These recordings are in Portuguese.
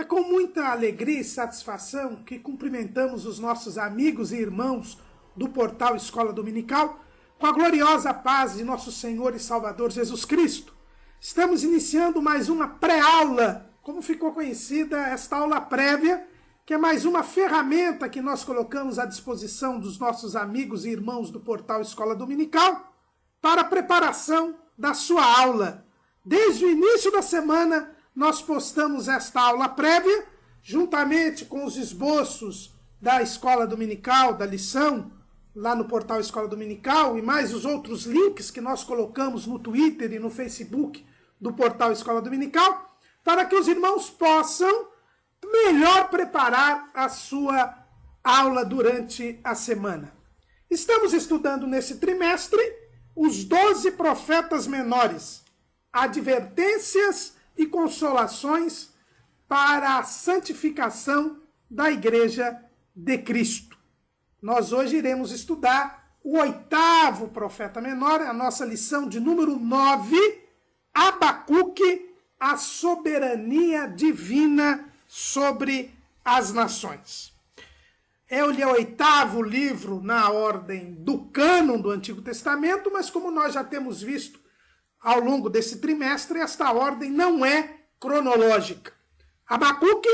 com muita alegria e satisfação que cumprimentamos os nossos amigos e irmãos do portal Escola Dominical com a gloriosa paz de nosso Senhor e Salvador Jesus Cristo. Estamos iniciando mais uma pré-aula, como ficou conhecida esta aula prévia, que é mais uma ferramenta que nós colocamos à disposição dos nossos amigos e irmãos do portal Escola Dominical para a preparação da sua aula. Desde o início da semana, nós postamos esta aula prévia, juntamente com os esboços da Escola Dominical, da lição, lá no portal Escola Dominical, e mais os outros links que nós colocamos no Twitter e no Facebook do portal Escola Dominical, para que os irmãos possam melhor preparar a sua aula durante a semana. Estamos estudando nesse trimestre os 12 profetas menores, advertências e consolações para a santificação da Igreja de Cristo. Nós hoje iremos estudar o 8º profeta menor, a nossa lição de número 9, Abacuque, a soberania divina sobre as nações. Ele é o 8º livro na ordem do cânon do Antigo Testamento, mas como nós já temos visto ao longo desse trimestre, esta ordem não é cronológica. Abacuque,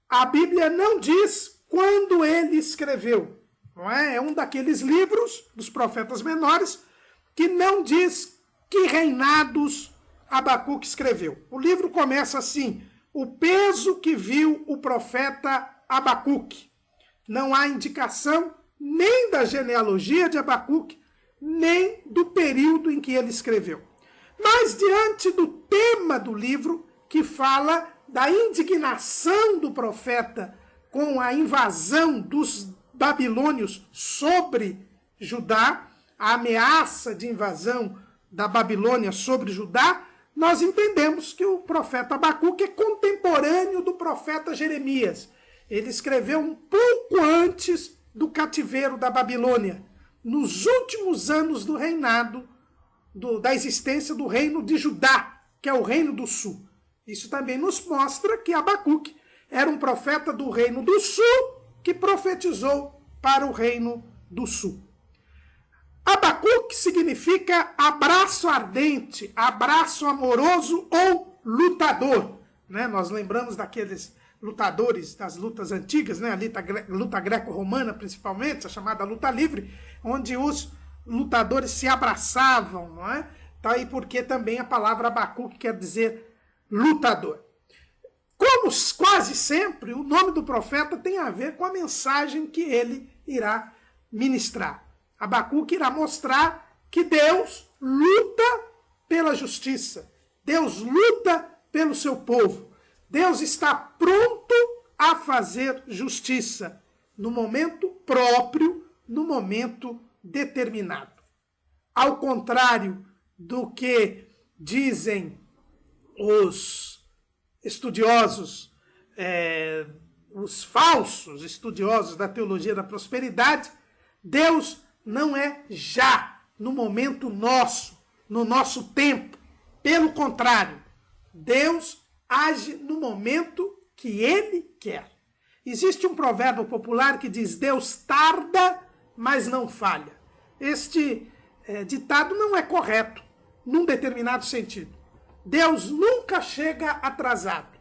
a Bíblia não diz quando ele escreveu. Não é? É um daqueles livros dos profetas menores que não diz que reinados Abacuque escreveu. O livro começa assim: o peso que viu o profeta Abacuque. Não há indicação nem da genealogia de Abacuque, nem do período em que ele escreveu. Mas diante do tema do livro, que fala da indignação do profeta com a invasão dos babilônios sobre Judá, a ameaça de invasão da Babilônia sobre Judá, nós entendemos que o profeta Abacuque é contemporâneo do profeta Jeremias. Ele escreveu um pouco antes do cativeiro da Babilônia, nos últimos anos do reinado, da existência do reino de Judá, que é o reino do sul. Isso também nos mostra que Abacuque era um profeta do reino do sul que profetizou para o reino do sul. Abacuque significa abraço ardente, abraço amoroso ou lutador. Né? Nós lembramos daqueles lutadores das lutas antigas, né? A luta greco-romana principalmente, a chamada luta livre, onde os lutadores se abraçavam, não é? Tá aí porque também a palavra Abacuque quer dizer lutador. Como quase sempre, o nome do profeta tem a ver com a mensagem que ele irá ministrar. Abacuque irá mostrar que Deus luta pela justiça. Deus luta pelo seu povo. Deus está pronto a fazer justiça no momento próprio, no momento determinado. Ao contrário do que dizem os estudiosos, os falsos estudiosos da teologia da prosperidade, Deus não é já, no momento nosso, no nosso tempo. Pelo contrário, Deus age no momento que Ele quer. Existe um provérbio popular que diz: Deus tarda, mas não falha. Este ditado não é correto, num determinado sentido. Deus nunca chega atrasado.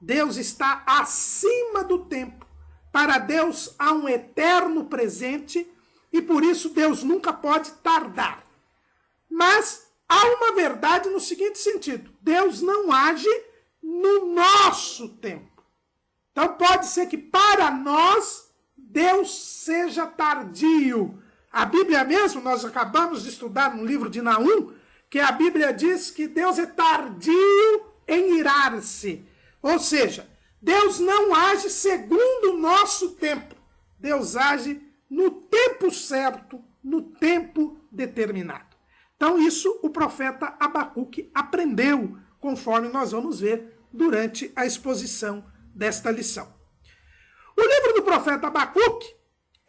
Deus está acima do tempo. Para Deus há um eterno presente e por isso Deus nunca pode tardar. Mas há uma verdade no seguinte sentido: Deus não age no nosso tempo. Então pode ser que para nós Deus seja tardio. A Bíblia mesmo, nós acabamos de estudar no livro de Naum, que a Bíblia diz que Deus é tardio em irar-se. Ou seja, Deus não age segundo o nosso tempo. Deus age no tempo certo, no tempo determinado. Então isso o profeta Abacuque aprendeu, conforme nós vamos ver durante a exposição desta lição. O livro do profeta Abacuque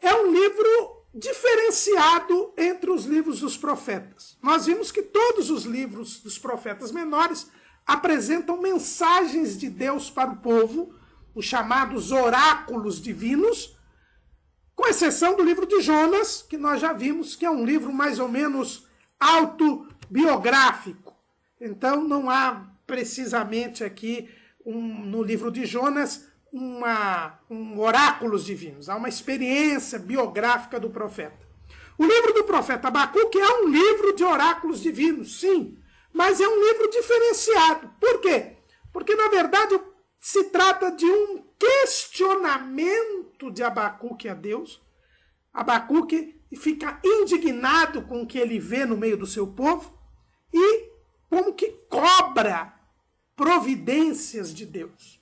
é um livro diferenciado entre os livros dos profetas. Nós vimos que todos os livros dos profetas menores apresentam mensagens de Deus para o povo, os chamados oráculos divinos, com exceção do livro de Jonas, que nós já vimos que é um livro mais ou menos autobiográfico. Então não há precisamente aqui no livro de Jonas oráculos divinos, há uma experiência biográfica do profeta. O livro do profeta Abacuque é um livro de oráculos divinos, sim, mas é um livro diferenciado. Por quê? Porque, na verdade, se trata de um questionamento de Abacuque a Deus. Abacuque fica indignado com o que ele vê no meio do seu povo e como que cobra providências de Deus.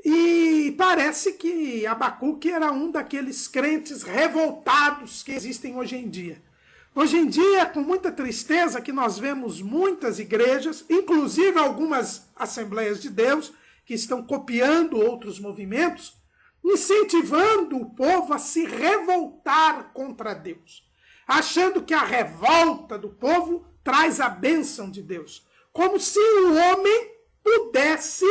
E parece que Abacuque era um daqueles crentes revoltados que existem hoje em dia. Hoje em dia, com muita tristeza, que nós vemos muitas igrejas, inclusive algumas Assembleias de Deus, que estão copiando outros movimentos, incentivando o povo a se revoltar contra Deus, achando que a revolta do povo traz a bênção de Deus, como se o homem pudesse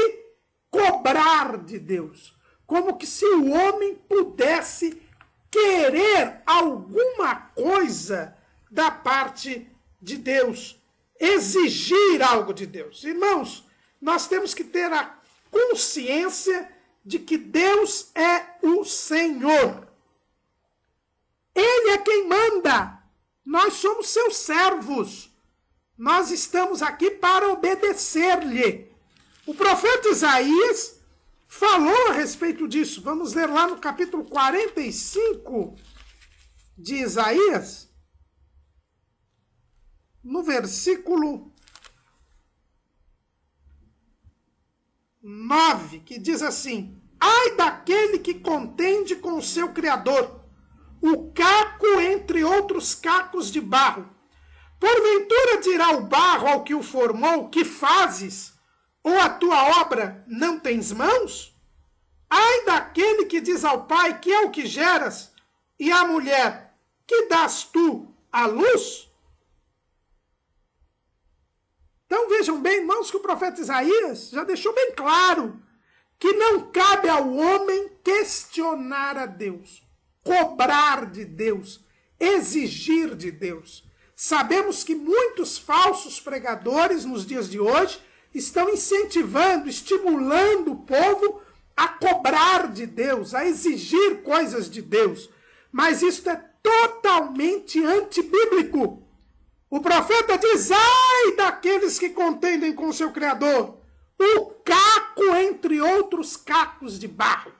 cobrar de Deus, como que se o homem pudesse querer alguma coisa da parte de Deus, exigir algo de Deus. Irmãos, nós temos que ter a consciência de que Deus é o Senhor. Ele é quem manda. Nós somos seus servos. Nós estamos aqui para obedecer-lhe. O profeta Isaías falou a respeito disso. Vamos ler lá no capítulo 45 de Isaías, no versículo 9, que diz assim: ai daquele que contende com o seu Criador, o caco entre outros cacos de barro. Porventura dirá o barro ao que o formou: que fazes? Ou a tua obra não tens mãos? Ai daquele que diz ao pai: que é o que geras? E à mulher: que dás tu à luz? Então vejam bem, irmãos, que o profeta Isaías já deixou bem claro que não cabe ao homem questionar a Deus, cobrar de Deus, exigir de Deus. Sabemos que muitos falsos pregadores nos dias de hoje estão incentivando, estimulando o povo a cobrar de Deus, a exigir coisas de Deus. Mas isso é totalmente antibíblico. O profeta diz: ai daqueles que contendem com o seu Criador, o caco entre outros cacos de barro.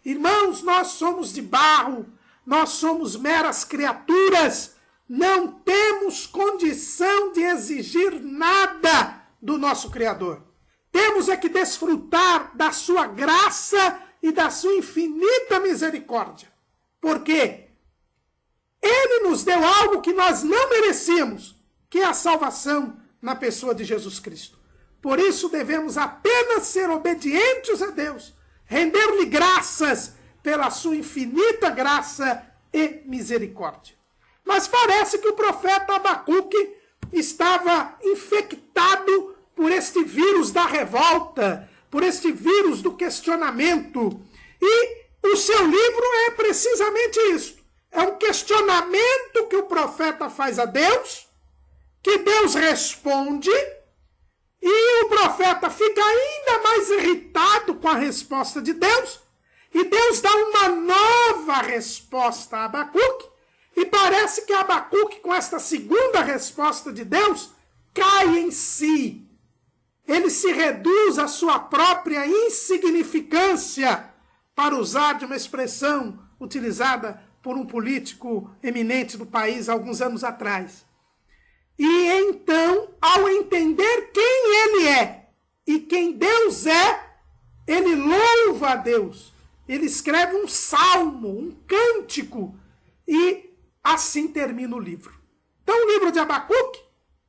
Irmãos, nós somos de barro, nós somos meras criaturas, não temos condição de exigir nada do nosso Criador. Temos é que desfrutar da sua graça e da sua infinita misericórdia. Por quê? Ele nos deu algo que nós não merecíamos, que é a salvação na pessoa de Jesus Cristo. Por isso devemos apenas ser obedientes a Deus, render-lhe graças pela sua infinita graça e misericórdia. Mas parece que o profeta Abacuque estava infectado por este vírus da revolta, por este vírus do questionamento. E o seu livro é precisamente isso. É um questionamento que o profeta faz a Deus, que Deus responde, e o profeta fica ainda mais irritado com a resposta de Deus, e Deus dá uma nova resposta a Abacuque, e parece que Abacuque, com esta segunda resposta de Deus, cai em si. Ele se reduz à sua própria insignificância, para usar de uma expressão utilizada por um político eminente do país há alguns anos atrás. E então, ao entender quem ele é e quem Deus é, ele louva a Deus. Ele escreve um salmo, um cântico, e assim termina o livro. Então, o livro de Abacuque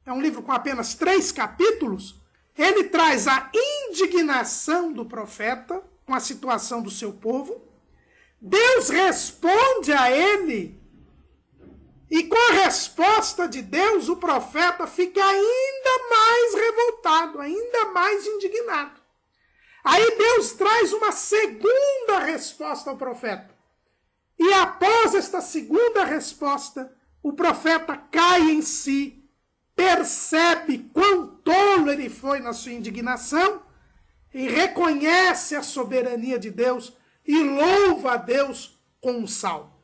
é um livro com apenas 3 capítulos. Ele traz a indignação do profeta com a situação do seu povo. Deus responde a ele E com a resposta de Deus, o profeta fica ainda mais revoltado, ainda mais indignado. Aí Deus traz uma segunda resposta ao profeta. E após esta segunda resposta, o profeta cai em si, percebe quão tolo ele foi na sua indignação e reconhece a soberania de Deus e louva a Deus com um salmo.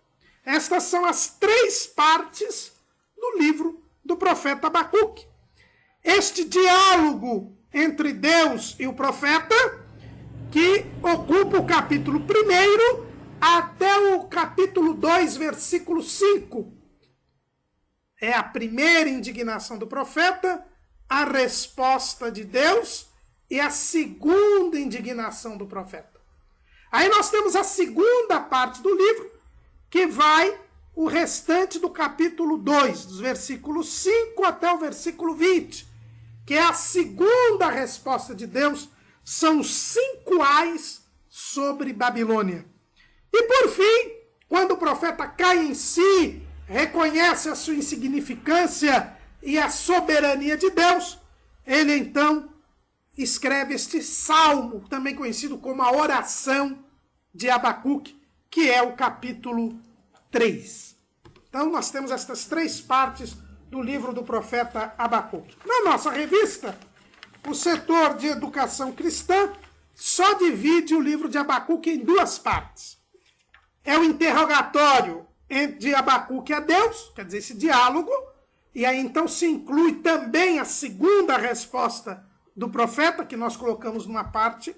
Estas são as 3 partes do livro do profeta Abacuque. Este diálogo entre Deus e o profeta, que ocupa o capítulo 1 até o capítulo 2, versículo 5. É a primeira indignação do profeta, a resposta de Deus e a segunda indignação do profeta. Aí nós temos a segunda parte do livro, que vai o restante do capítulo 2, dos versículos 5 até o versículo 20, que é a segunda resposta de Deus, são os 5 ais sobre Babilônia. E por fim, quando o profeta cai em si, reconhece a sua insignificância e a soberania de Deus, ele então escreve este salmo, também conhecido como a oração de Abacuque, que é o capítulo 3. Então nós temos estas 3 partes do livro do profeta Abacuque. Na nossa revista, o setor de educação cristã só divide o livro de Abacuque em 2 partes. É o interrogatório de Abacuque a Deus, quer dizer, esse diálogo, e aí então se inclui também a segunda resposta do profeta, que nós colocamos numa parte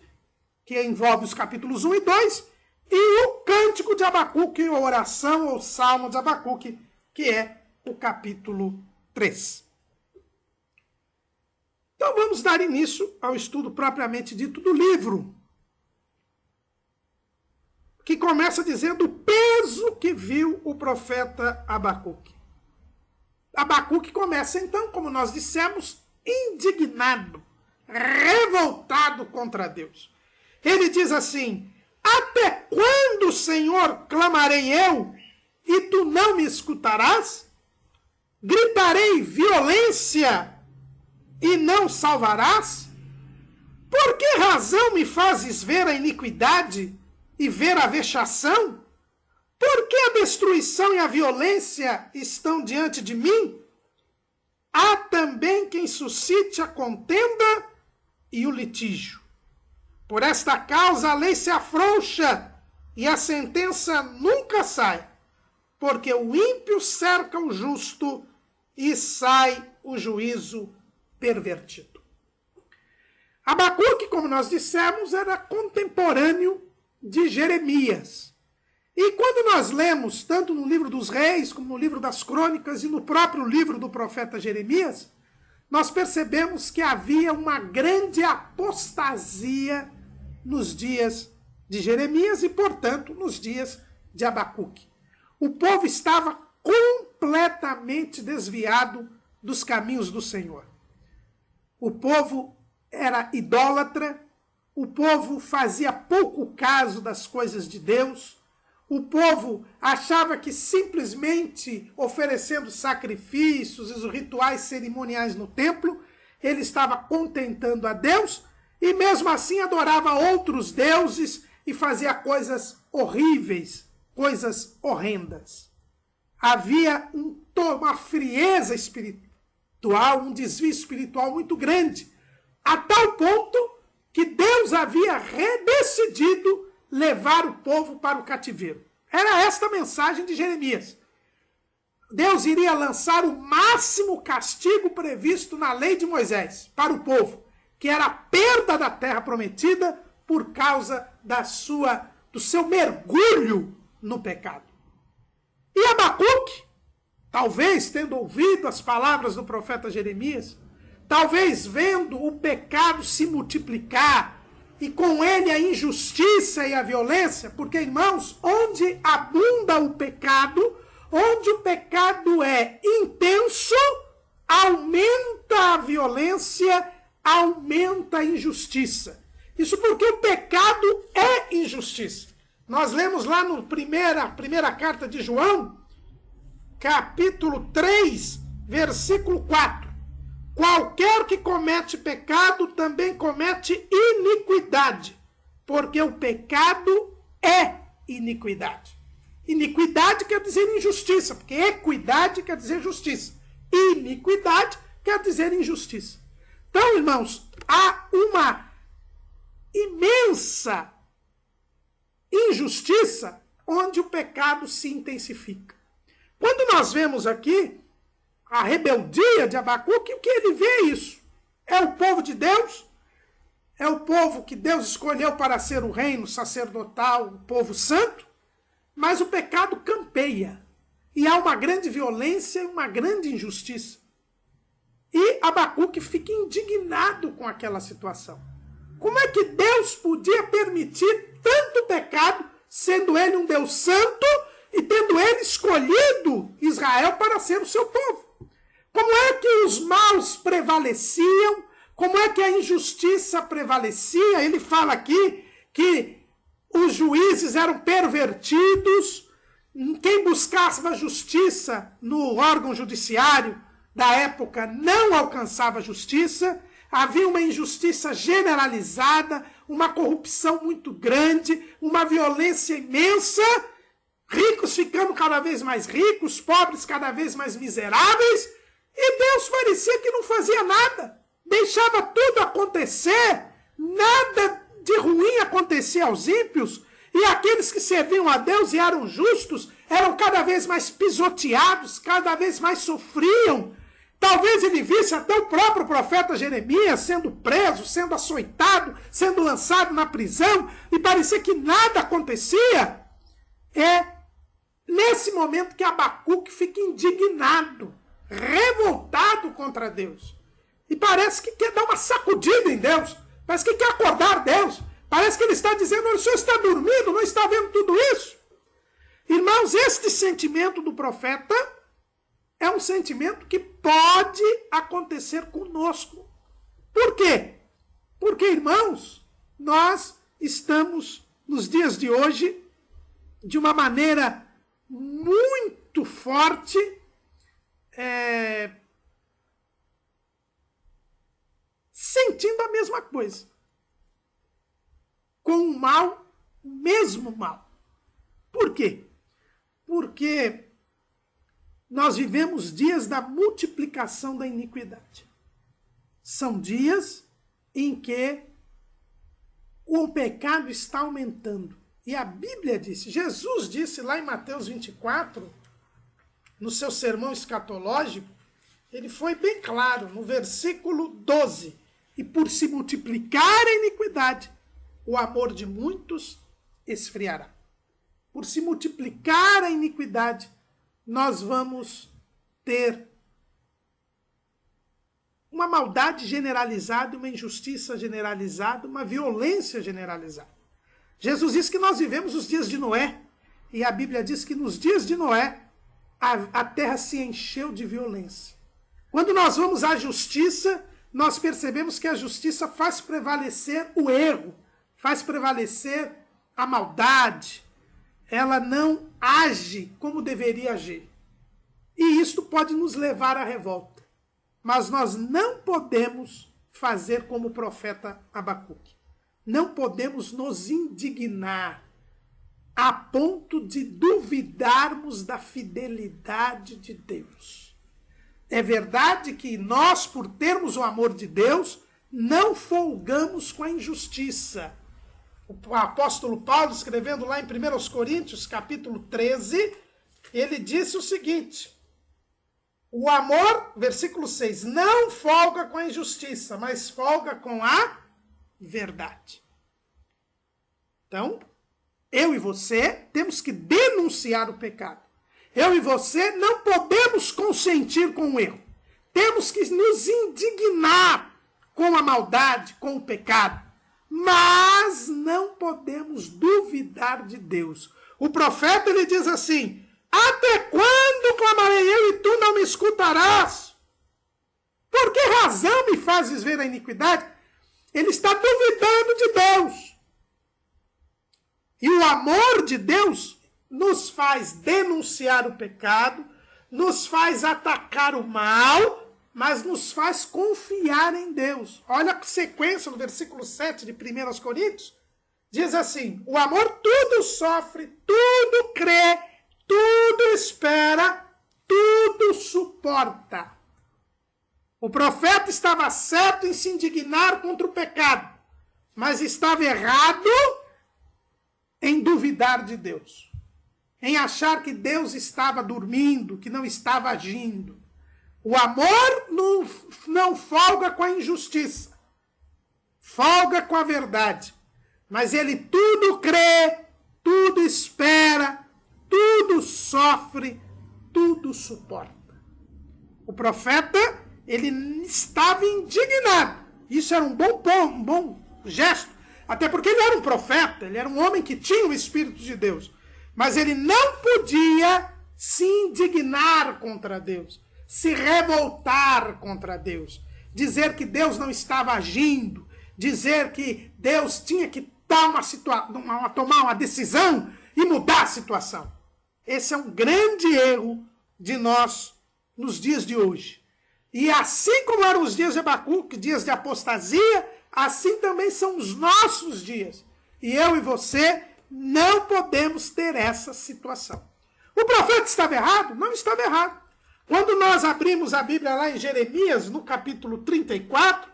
que envolve os capítulos 1 e 2, e o cântico de Abacuque, a oração ou salmo de Abacuque, que é o capítulo 3. Então vamos dar início ao estudo propriamente dito do livro, que começa dizendo o peso que viu o profeta Abacuque. Abacuque começa então, como nós dissemos, indignado, revoltado contra Deus. Ele diz assim: até quando, Senhor, clamarei eu, e tu não me escutarás? Gritarei violência, e não salvarás? Por que razão me fazes ver a iniquidade e ver a vexação? Por que a destruição e a violência estão diante de mim? Há também quem suscite a contenda e o litígio. Por esta causa a lei se afrouxa e a sentença nunca sai, porque o ímpio cerca o justo e sai o juízo pervertido. Abacuque, como nós dissemos, era contemporâneo de Jeremias. E quando nós lemos, tanto no livro dos reis, como no livro das crônicas e no próprio livro do profeta Jeremias, nós percebemos que havia uma grande apostasia nos dias de Jeremias e, portanto, nos dias de Abacuque. O povo estava completamente desviado dos caminhos do Senhor. O povo era idólatra, o povo fazia pouco caso das coisas de Deus, o povo achava que simplesmente oferecendo sacrifícios e os rituais cerimoniais no templo, ele estava contentando a Deus e mesmo assim adorava outros deuses e fazia coisas horríveis, coisas horrendas. Havia uma frieza espiritual, um desvio espiritual muito grande, a tal ponto que Deus havia decidido levar o povo para o cativeiro. Era esta a mensagem de Jeremias. Deus iria lançar o máximo castigo previsto na lei de Moisés para o povo, que era a perda da terra prometida por causa do seu mergulho no pecado. E Abacuque, talvez tendo ouvido as palavras do profeta Jeremias, talvez vendo o pecado se multiplicar, e com ele a injustiça e a violência, porque, irmãos, onde abunda o pecado, onde o pecado é intenso, aumenta a violência, aumenta a injustiça. Isso porque o pecado é injustiça. Nós lemos lá na primeira carta de João, capítulo 3, versículo 4. Qualquer que comete pecado também comete iniquidade, porque o pecado é iniquidade. Iniquidade quer dizer injustiça, porque equidade quer dizer justiça. Iniquidade quer dizer injustiça. Então, irmãos, há uma imensa injustiça onde o pecado se intensifica. Quando nós vemos aqui a rebeldia de Abacuque, o que ele vê é isso. É o povo de Deus, é o povo que Deus escolheu para ser o reino sacerdotal, o povo santo, mas o pecado campeia. E há uma grande violência e uma grande injustiça. E Abacuque fica indignado com aquela situação. Como é que Deus podia permitir tanto pecado, sendo ele um Deus santo e tendo ele escolhido Israel para ser o seu povo? Como é que os maus prevaleciam? Como é que a injustiça prevalecia? Ele fala aqui que os juízes eram pervertidos, quem buscava justiça no órgão judiciário da época não alcançava justiça, havia uma injustiça generalizada, uma corrupção muito grande, uma violência imensa, ricos ficando cada vez mais ricos, pobres cada vez mais miseráveis, e Deus parecia que não fazia nada, deixava tudo acontecer, nada de ruim acontecia aos ímpios, e aqueles que serviam a Deus e eram justos, eram cada vez mais pisoteados, cada vez mais sofriam. Talvez ele visse até o próprio profeta Jeremias sendo preso, sendo açoitado, sendo lançado na prisão, e parecia que nada acontecia. É nesse momento que Abacuque fica indignado, revoltado contra Deus. E parece que quer dar uma sacudida em Deus, parece que quer acordar Deus, parece que ele está dizendo: o senhor está dormindo, não está vendo tudo isso? Irmãos, este sentimento do profeta é um sentimento que pode acontecer conosco. Por quê? Porque, irmãos, nós estamos, nos dias de hoje, de uma maneira muito forte, sentindo a mesma coisa. Com o mal, o mesmo mal. Por quê? Porque nós vivemos dias da multiplicação da iniquidade. São dias em que o pecado está aumentando. E a Bíblia disse, Jesus disse lá em Mateus 24, no seu sermão escatológico, ele foi bem claro, no versículo 12, e por se multiplicar a iniquidade, o amor de muitos esfriará. Por se multiplicar a iniquidade, nós vamos ter uma maldade generalizada, uma injustiça generalizada, uma violência generalizada. Jesus disse que nós vivemos os dias de Noé, e a Bíblia diz que nos dias de Noé, a terra se encheu de violência. Quando nós vamos à justiça, nós percebemos que a justiça faz prevalecer o erro, faz prevalecer a maldade, ela não age como deveria agir. E isto pode nos levar à revolta. Mas nós não podemos fazer como o profeta Abacuque. Não podemos nos indignar a ponto de duvidarmos da fidelidade de Deus. É verdade que nós, por termos o amor de Deus, não folgamos com a injustiça. O apóstolo Paulo, escrevendo lá em 1 Coríntios, capítulo 13, ele disse o seguinte: o amor, versículo 6, não folga com a injustiça, mas folga com a verdade. Então, eu e você temos que denunciar o pecado. Eu e você não podemos consentir com o erro. Temos que nos indignar com a maldade, com o pecado. Mas não podemos duvidar de Deus. O profeta, ele diz assim: até quando clamarei eu e tu não me escutarás? Por que razão me fazes ver a iniquidade? Ele está duvidando de Deus. E o amor de Deus nos faz denunciar o pecado, nos faz atacar o mal, mas nos faz confiar em Deus. Olha a sequência no versículo 7 de 1 Coríntios. Diz assim: o amor tudo sofre, tudo crê, tudo espera, tudo suporta. O profeta estava certo em se indignar contra o pecado, mas estava errado em duvidar de Deus, em achar que Deus estava dormindo, que não estava agindo. O amor não folga com a injustiça, folga com a verdade, mas ele tudo crê, tudo espera, tudo sofre, tudo suporta. O profeta, ele estava indignado. Isso era um bom gesto, até porque ele era um profeta, ele era um homem que tinha o Espírito de Deus. Mas ele não podia se indignar contra Deus, se revoltar contra Deus, dizer que Deus não estava agindo, dizer que Deus tinha que tomar uma decisão e mudar a situação. Esse é um grande erro de nós nos dias de hoje. E assim como eram os dias de Abacuque, dias de apostasia, assim também são os nossos dias. E eu e você não podemos ter essa situação. O profeta estava errado? Não estava errado. Quando nós abrimos a Bíblia lá em Jeremias, no capítulo 34,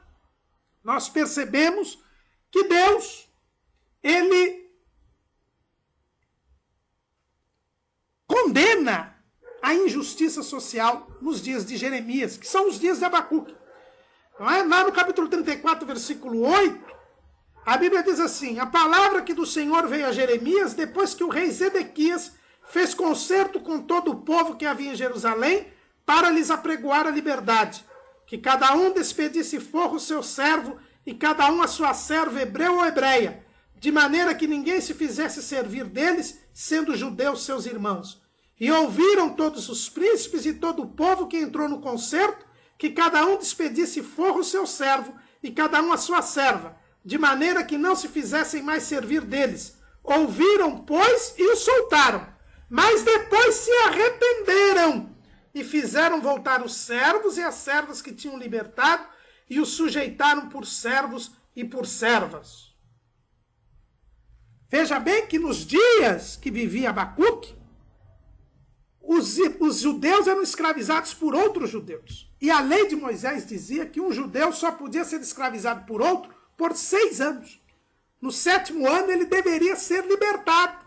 nós percebemos que Deus, ele condena a injustiça social nos dias de Jeremias, que são os dias de Abacuque. Lá no capítulo 34, versículo 8, a Bíblia diz assim: a palavra que do Senhor veio a Jeremias, depois que o rei Zedequias fez concerto com todo o povo que havia em Jerusalém, para lhes apregoar a liberdade, que cada um despedisse forro o seu servo, e cada um a sua serva, hebreu ou hebreia, de maneira que ninguém se fizesse servir deles, sendo judeus seus irmãos. E ouviram todos os príncipes e todo o povo que entrou no concerto, que cada um despedisse forro o seu servo, e cada um a sua serva, de maneira que não se fizessem mais servir deles. Ouviram, pois, e o soltaram. Mas depois se arrependeram, e fizeram voltar os servos e as servas que tinham libertado, e os sujeitaram por servos e por servas. Veja bem que nos dias que vivia Abacuque, os judeus eram escravizados por outros judeus. E a lei de Moisés dizia que um judeu só podia ser escravizado por outro por 6 anos. No 7º ano ele deveria ser libertado.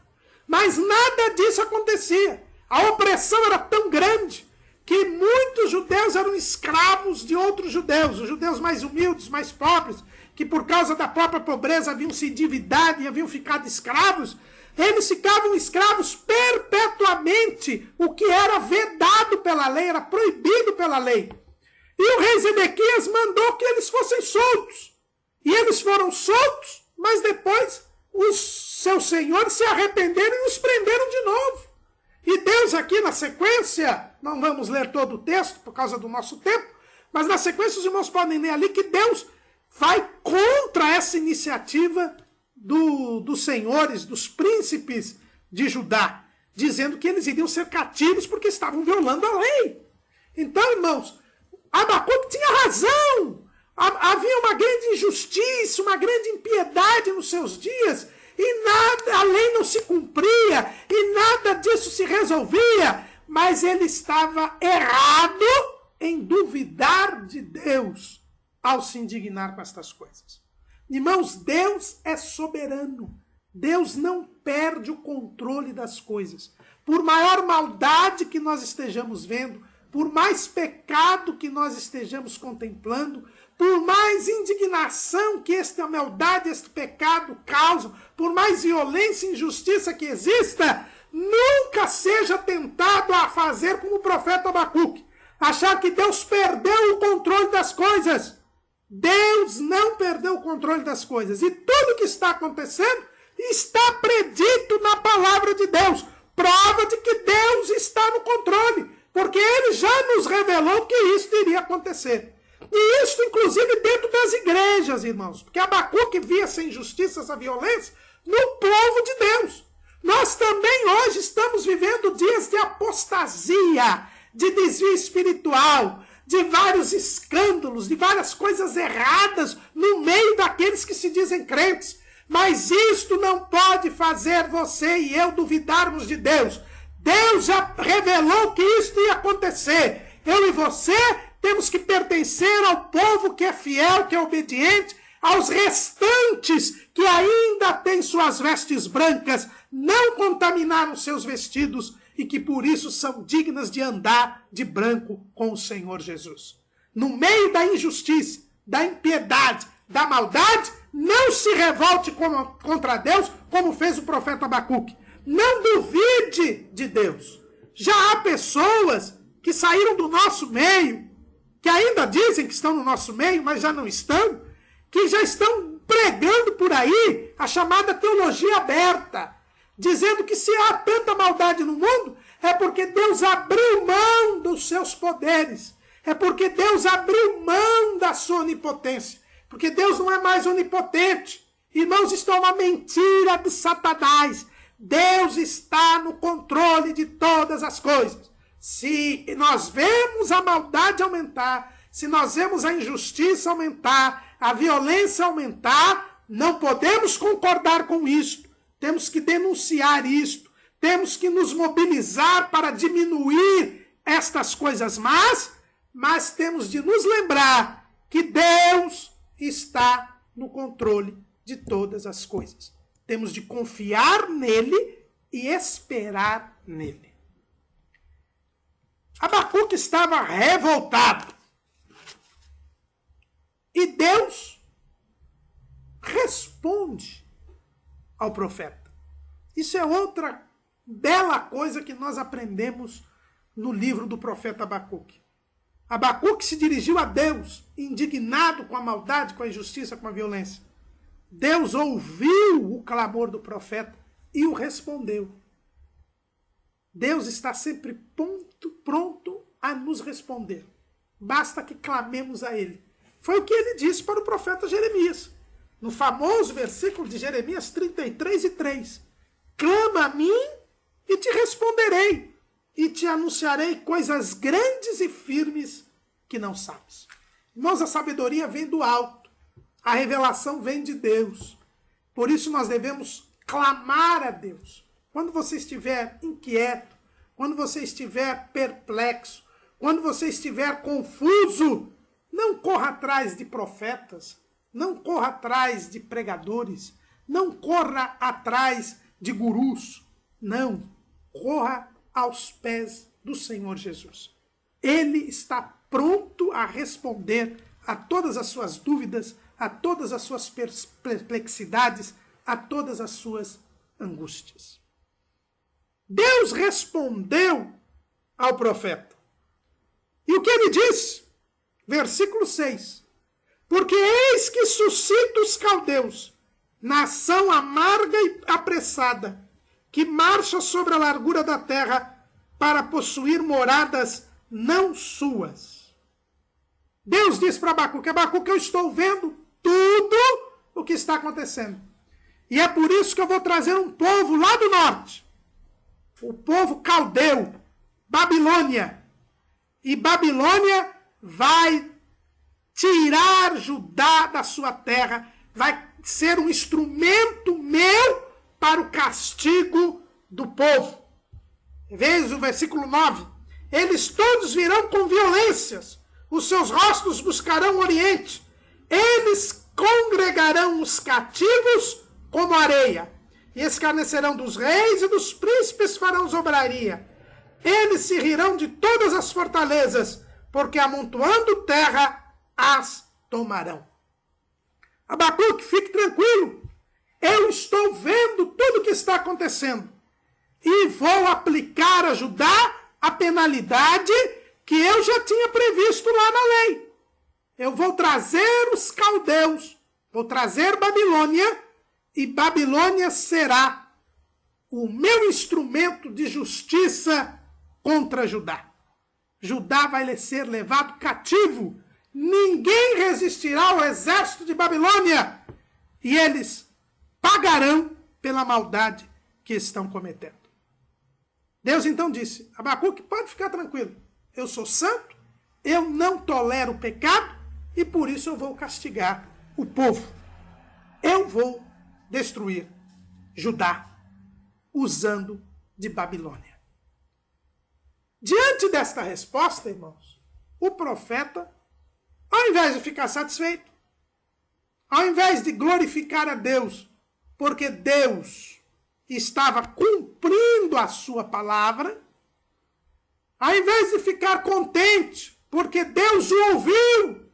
Mas nada disso acontecia. A opressão era tão grande que muitos judeus eram escravos de outros judeus, os judeus mais humildes, mais pobres, que por causa da própria pobreza haviam se endividado e haviam ficado escravos. Eles ficavam escravos perpetuamente, o que era vedado pela lei, era proibido pela lei. E o rei Zedequias mandou que eles fossem soltos. E eles foram soltos, mas depois os seus senhores se arrependeram e os prenderam de novo. E Deus aqui na sequência, não vamos ler todo o texto por causa do nosso tempo, mas na sequência os irmãos podem ler ali que Deus vai contra essa iniciativa dos senhores, dos príncipes de Judá, dizendo que eles iriam ser cativos porque estavam violando a lei. Então, irmãos, Abacuque tinha razão. Havia uma grande injustiça, uma grande impiedade nos seus dias, e nada, a lei não se cumpria, e nada disso se resolvia, mas ele estava errado em duvidar de Deus ao se indignar com estas coisas. Irmãos, Deus é soberano. Deus não perde o controle das coisas. Por maior maldade que nós estejamos vendo, por mais pecado que nós estejamos contemplando, por mais indignação que esta maldade, este pecado causam, por mais violência e injustiça que exista, nunca seja tentado a fazer como o profeta Abacuque, achar que Deus perdeu o controle das coisas. Deus não perdeu o controle das coisas. E tudo que está acontecendo está predito na palavra de Deus. Prova de que Deus está no controle, porque Ele já nos revelou que isso iria acontecer. E isso, inclusive, dentro das igrejas, irmãos. Porque Abacuque via essa injustiça, essa violência no povo de Deus. Nós também hoje estamos vivendo dias de apostasia, de desvio espiritual, de vários escândalos, de várias coisas erradas no meio daqueles que se dizem crentes. Mas isto não pode fazer você e eu duvidarmos de Deus. Deus já revelou que isto ia acontecer. Eu e você temos que pertencer ao povo que é fiel, que é obediente, aos restantes que ainda têm suas vestes brancas, não contaminaram seus vestidos e que por isso são dignas de andar de branco com o Senhor Jesus. No meio da injustiça, da impiedade, da maldade, não se revolte contra Deus, como fez o profeta Abacuque. Não duvide de Deus. Já há pessoas que saíram do nosso meio, que ainda dizem que estão no nosso meio, mas já não estão, que já estão pregando por aí a chamada teologia aberta, dizendo que se há tanta maldade no mundo, é porque Deus abriu mão dos seus poderes, é porque Deus abriu mão da sua onipotência, porque Deus não é mais onipotente. Irmãos, isto é uma mentira de Satanás. Deus está no controle de todas as coisas. Se nós vemos a maldade aumentar, se nós vemos a injustiça aumentar, a violência aumentar, não podemos concordar com isto. Temos que denunciar isto. Temos que nos mobilizar para diminuir estas coisas más, mas temos de nos lembrar que Deus está no controle de todas as coisas. Temos de confiar nele e esperar nele. Abacuque estava revoltado. E Deus responde ao profeta. Isso é outra bela coisa que nós aprendemos no livro do profeta Abacuque. Abacuque se dirigiu a Deus, indignado com a maldade, com a injustiça, com a violência. Deus ouviu o clamor do profeta e o respondeu. Deus está sempre pronto a nos responder. Basta que clamemos a Ele. Foi o que ele disse para o profeta Jeremias, no famoso versículo de Jeremias 33:3. Clama a mim e te responderei, e te anunciarei coisas grandes e firmes que não sabes. Irmãos, a sabedoria vem do alto, a revelação vem de Deus. Por isso nós devemos clamar a Deus. Quando você estiver inquieto, quando você estiver perplexo, quando você estiver confuso, não corra atrás de profetas, não corra atrás de pregadores, não corra atrás de gurus, não, corra aos pés do Senhor Jesus. Ele está pronto a responder a todas as suas dúvidas, a todas as suas perplexidades, a todas as suas angústias. Deus respondeu ao profeta. E o que ele disse? Versículo 6. Porque eis que suscita os caldeus, nação amarga e apressada, que marcha sobre a largura da terra para possuir moradas não suas. Deus disse para Abacuque: Abacuque, eu estou vendo tudo o que está acontecendo. E é por isso que eu vou trazer um povo lá do norte. O povo caldeu, Babilônia. E Babilônia vai tirar Judá da sua terra, vai ser um instrumento meu para o castigo do povo. Veja o versículo 9. Eles todos virão com violências, os seus rostos buscarão o oriente, eles congregarão os cativos como areia, e escarnecerão dos reis e dos príncipes farão zobraria. Eles se rirão de todas as fortalezas, porque amontoando terra as tomarão. Abacuque, fique tranquilo. Eu estou vendo tudo o que está acontecendo. E vou aplicar a Judá a penalidade que eu já tinha previsto lá na lei. Eu vou trazer os caldeus, vou trazer Babilônia, e Babilônia será o meu instrumento de justiça contra Judá. Judá vai ser levado cativo. Ninguém resistirá ao exército de Babilônia. E eles pagarão pela maldade que estão cometendo. Deus então disse: Abacuque, pode ficar tranquilo. eu sou santo, eu não tolero o pecado e por isso eu vou castigar o povo. Eu vou destruir Judá usando de Babilônia. Diante desta resposta, irmãos, o profeta, ao invés de ficar satisfeito, ao invés de glorificar a Deus, porque Deus estava cumprindo a sua palavra, ao invés de ficar contente, porque Deus o ouviu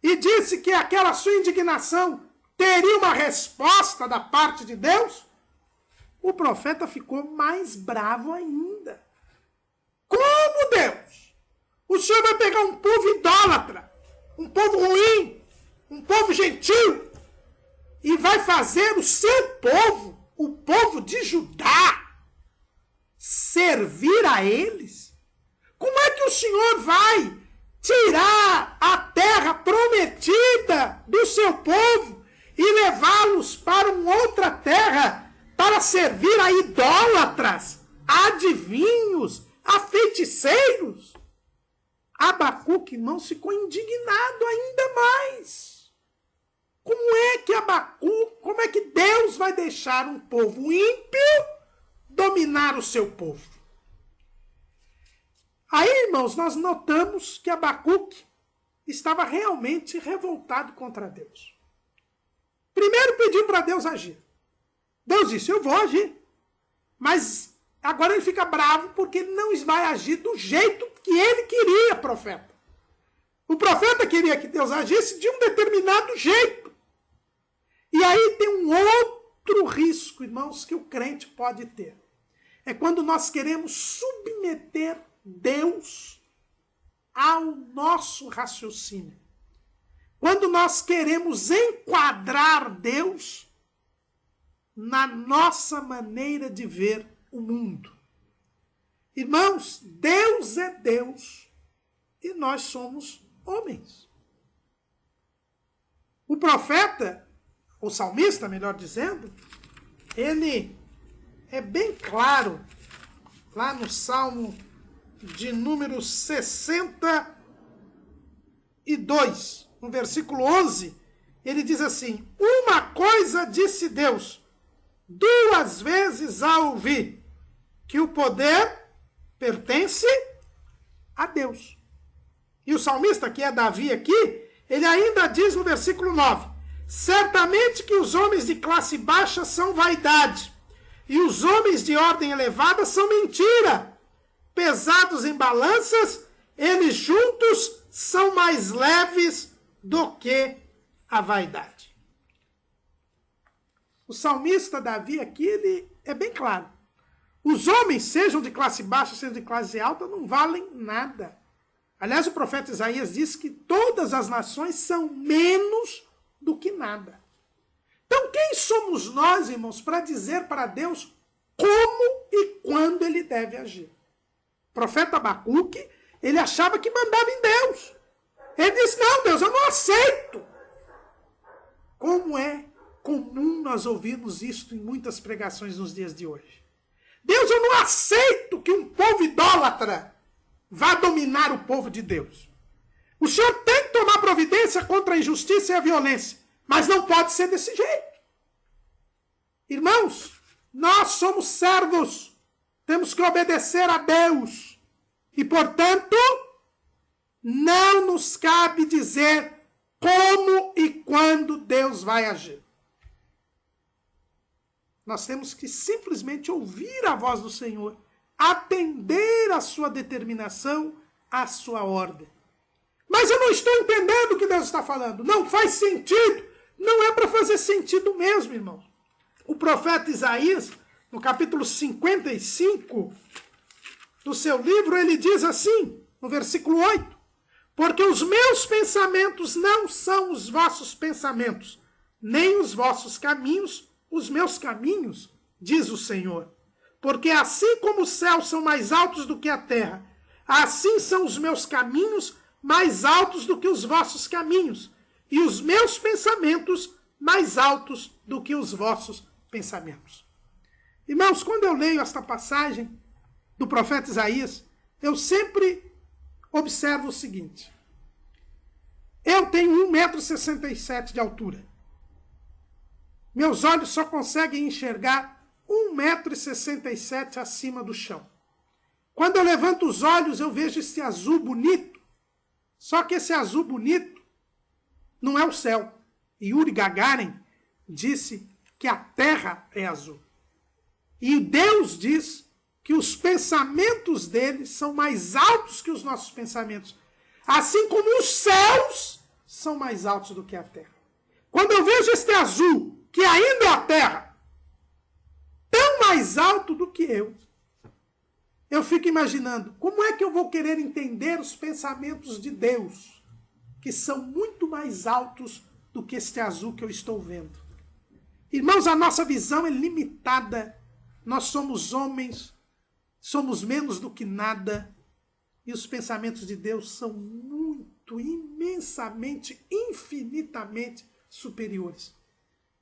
e disse que aquela sua indignação teria uma resposta da parte de Deus, o profeta ficou mais bravo ainda. Como Deus? O Senhor vai pegar um povo idólatra, um povo ruim, um povo gentil, e vai fazer o seu povo, o povo de Judá, servir a eles? Como é que o Senhor vai tirar a terra prometida do seu povo e levá-los para uma outra terra para servir a idólatras, a adivinhos, a feiticeiros? Abacuque, irmão, ficou indignado ainda mais. Como é que Deus vai deixar um povo ímpio dominar o seu povo? Aí, irmãos, nós notamos que Abacuque estava realmente revoltado contra Deus. Primeiro pediu para Deus agir. Deus disse, eu vou agir. Mas agora ele fica bravo porque ele não vai agir do jeito que ele queria, profeta. O profeta queria que Deus agisse de um determinado jeito. E aí tem um outro risco, irmãos, que o crente pode ter. É quando nós queremos submeter Deus ao nosso raciocínio. Quando nós queremos enquadrar Deus na nossa maneira de ver o mundo. Irmãos, Deus é Deus e nós somos homens. O profeta, o salmista, melhor dizendo, ele é bem claro, lá no Salmo de número 62, no versículo 11, ele diz assim, uma coisa disse Deus, duas vezes a ouvir, que o poder pertence a Deus. E o salmista, que é Davi aqui, ele ainda diz no versículo 9, certamente que os homens de classe baixa são vaidade, e os homens de ordem elevada são mentira. Pesados em balanças, eles juntos são mais leves do que a vaidade. O salmista Davi aqui, ele é bem claro. Os homens, sejam de classe baixa, sejam de classe alta, não valem nada. Aliás, o profeta Isaías diz que todas as nações são menos do que nada. Então, quem somos nós, irmãos, para dizer para Deus como e quando ele deve agir? O profeta Abacuque, ele achava que mandava em Deus. Ele disse, não, Deus, eu não aceito. Como é comum nós ouvirmos isto em muitas pregações nos dias de hoje. Deus, eu não aceito que um povo idólatra vá dominar o povo de Deus. O Senhor tem que tomar providência contra a injustiça e a violência, mas não pode ser desse jeito. Irmãos, nós somos servos, temos que obedecer a Deus e, portanto, não nos cabe dizer como e quando Deus vai agir. Nós temos que simplesmente ouvir a voz do Senhor, atender a sua determinação, a sua ordem. Mas eu não estou entendendo o que Deus está falando. Não faz sentido. Não é para fazer sentido mesmo, irmão. O profeta Isaías, no capítulo 55 do seu livro, ele diz assim, no versículo 8, porque os meus pensamentos não são os vossos pensamentos, nem os vossos caminhos, os meus caminhos, diz o Senhor. Porque assim como os céus são mais altos do que a terra, assim são os meus caminhos mais altos do que os vossos caminhos, e os meus pensamentos mais altos do que os vossos pensamentos. Irmãos, quando eu leio esta passagem do profeta Isaías, eu sempre observa o seguinte. Eu tenho 1,67 m de altura. Meus olhos só conseguem enxergar 1,67 m acima do chão. Quando eu levanto os olhos, eu vejo esse azul bonito. Só que esse azul bonito não é o céu. Yuri Gagarin disse que a terra é azul. E Deus diz que os pensamentos dele são mais altos que os nossos pensamentos. Assim como os céus são mais altos do que a terra. Quando eu vejo este azul, que ainda é a terra, tão mais alto do que eu fico imaginando, como é que eu vou querer entender os pensamentos de Deus, que são muito mais altos do que este azul que eu estou vendo? Irmãos, a nossa visão é limitada. Nós somos homens, somos menos do que nada, e os pensamentos de Deus são muito, imensamente, infinitamente superiores.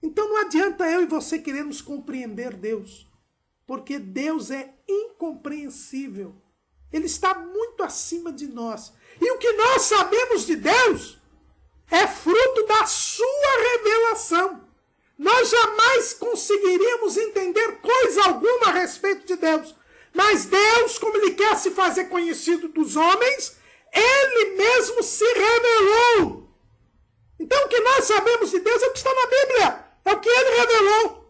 Então não adianta eu e você querermos compreender Deus, porque Deus é incompreensível. Ele está muito acima de nós. E o que nós sabemos de Deus é fruto da sua revelação. Nós jamais conseguiríamos entender coisa alguma a respeito de Deus. Mas Deus, como Ele quer se fazer conhecido dos homens, Ele mesmo se revelou. Então o que nós sabemos de Deus é o que está na Bíblia. É o que Ele revelou.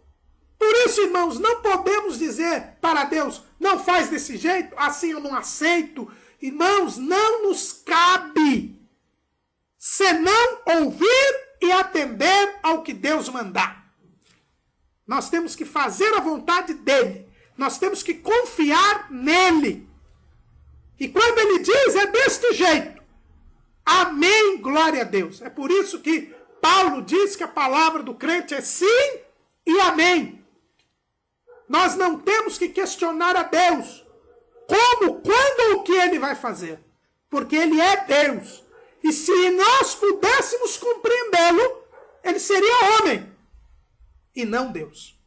Por isso, irmãos, não podemos dizer para Deus, não faz desse jeito, assim eu não aceito. Irmãos, não nos cabe senão ouvir e atender ao que Deus mandar. Nós temos que fazer a vontade dEle. Nós temos que confiar nele. E quando ele diz, é deste jeito. Amém, glória a Deus. É por isso que Paulo diz que a palavra do crente é sim e amém. Nós não temos que questionar a Deus como, quando ou o que ele vai fazer. Porque ele é Deus. E se nós pudéssemos compreendê-lo, ele seria homem e não Deus.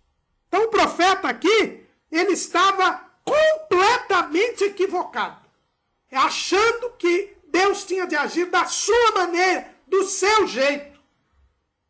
Então o profeta aqui, ele estava completamente equivocado, achando que Deus tinha de agir da sua maneira, do seu jeito.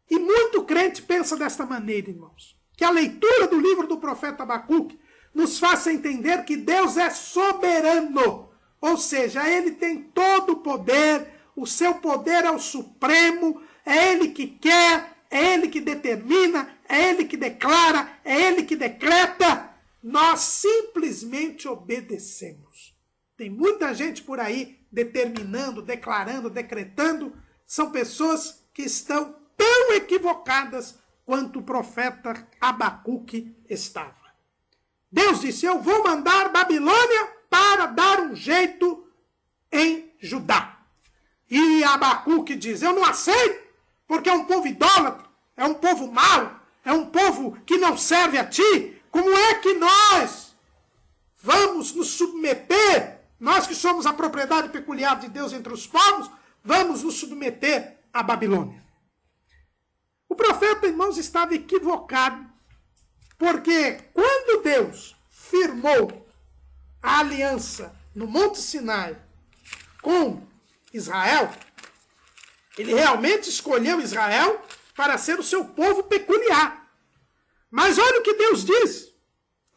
E muito crente pensa desta maneira, irmãos. Que a leitura do livro do profeta Abacuque nos faça entender que Deus é soberano. Ou seja, Ele tem todo o poder, o seu poder é o supremo, é Ele que quer, é Ele que determina, é Ele que declara, é Ele que decreta. Nós simplesmente obedecemos. Tem muita gente por aí determinando, declarando, decretando. São pessoas que estão tão equivocadas quanto o profeta Abacuque estava. Deus disse, eu vou mandar Babilônia para dar um jeito em Judá. E Abacuque diz, eu não aceito, porque é um povo idólatra, é um povo mau, é um povo que não serve a ti. Como é que nós vamos nos submeter, nós que somos a propriedade peculiar de Deus entre os povos, vamos nos submeter à Babilônia? O profeta, irmãos, estava equivocado, porque quando Deus firmou a aliança no Monte Sinai com Israel, ele realmente escolheu Israel para ser o seu povo peculiar. Mas olha o que Deus diz,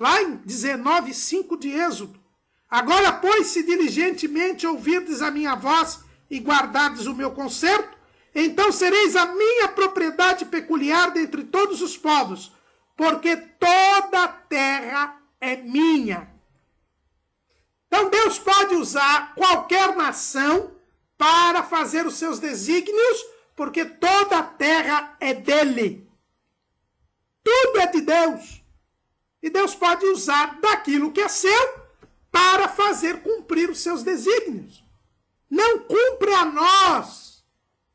lá em 19:5 de Êxodo. Agora, pois, se diligentemente ouvirdes a minha voz e guardardes o meu concerto, então sereis a minha propriedade peculiar dentre todos os povos, porque toda a terra é minha. Então Deus pode usar qualquer nação para fazer os seus desígnios, porque toda a terra é dele. Tudo é de Deus. E Deus pode usar daquilo que é seu para fazer cumprir os seus desígnios. Não cumpre a nós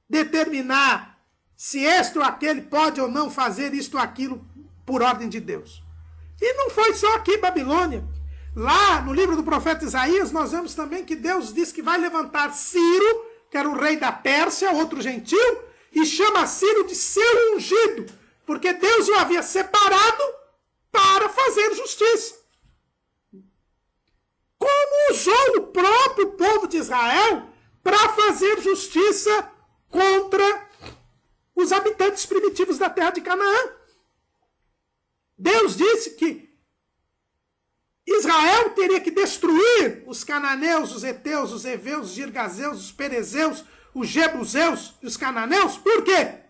determinar se este ou aquele pode ou não fazer isto ou aquilo por ordem de Deus. E não foi só aqui em Babilônia. Lá no livro do profeta Isaías, nós vemos também que Deus diz que vai levantar Ciro, que era o rei da Pérsia, outro gentil, e chama Ciro de seu ungido, porque Deus o havia separado para fazer justiça. Como como usou o próprio povo de Israel para fazer justiça contra os habitantes primitivos da terra de Canaã. Deus disse que Israel teria que destruir os cananeus, os heteus, os heveus, os girgazeus, os perezeus, os jebuseus e os cananeus. Por quê?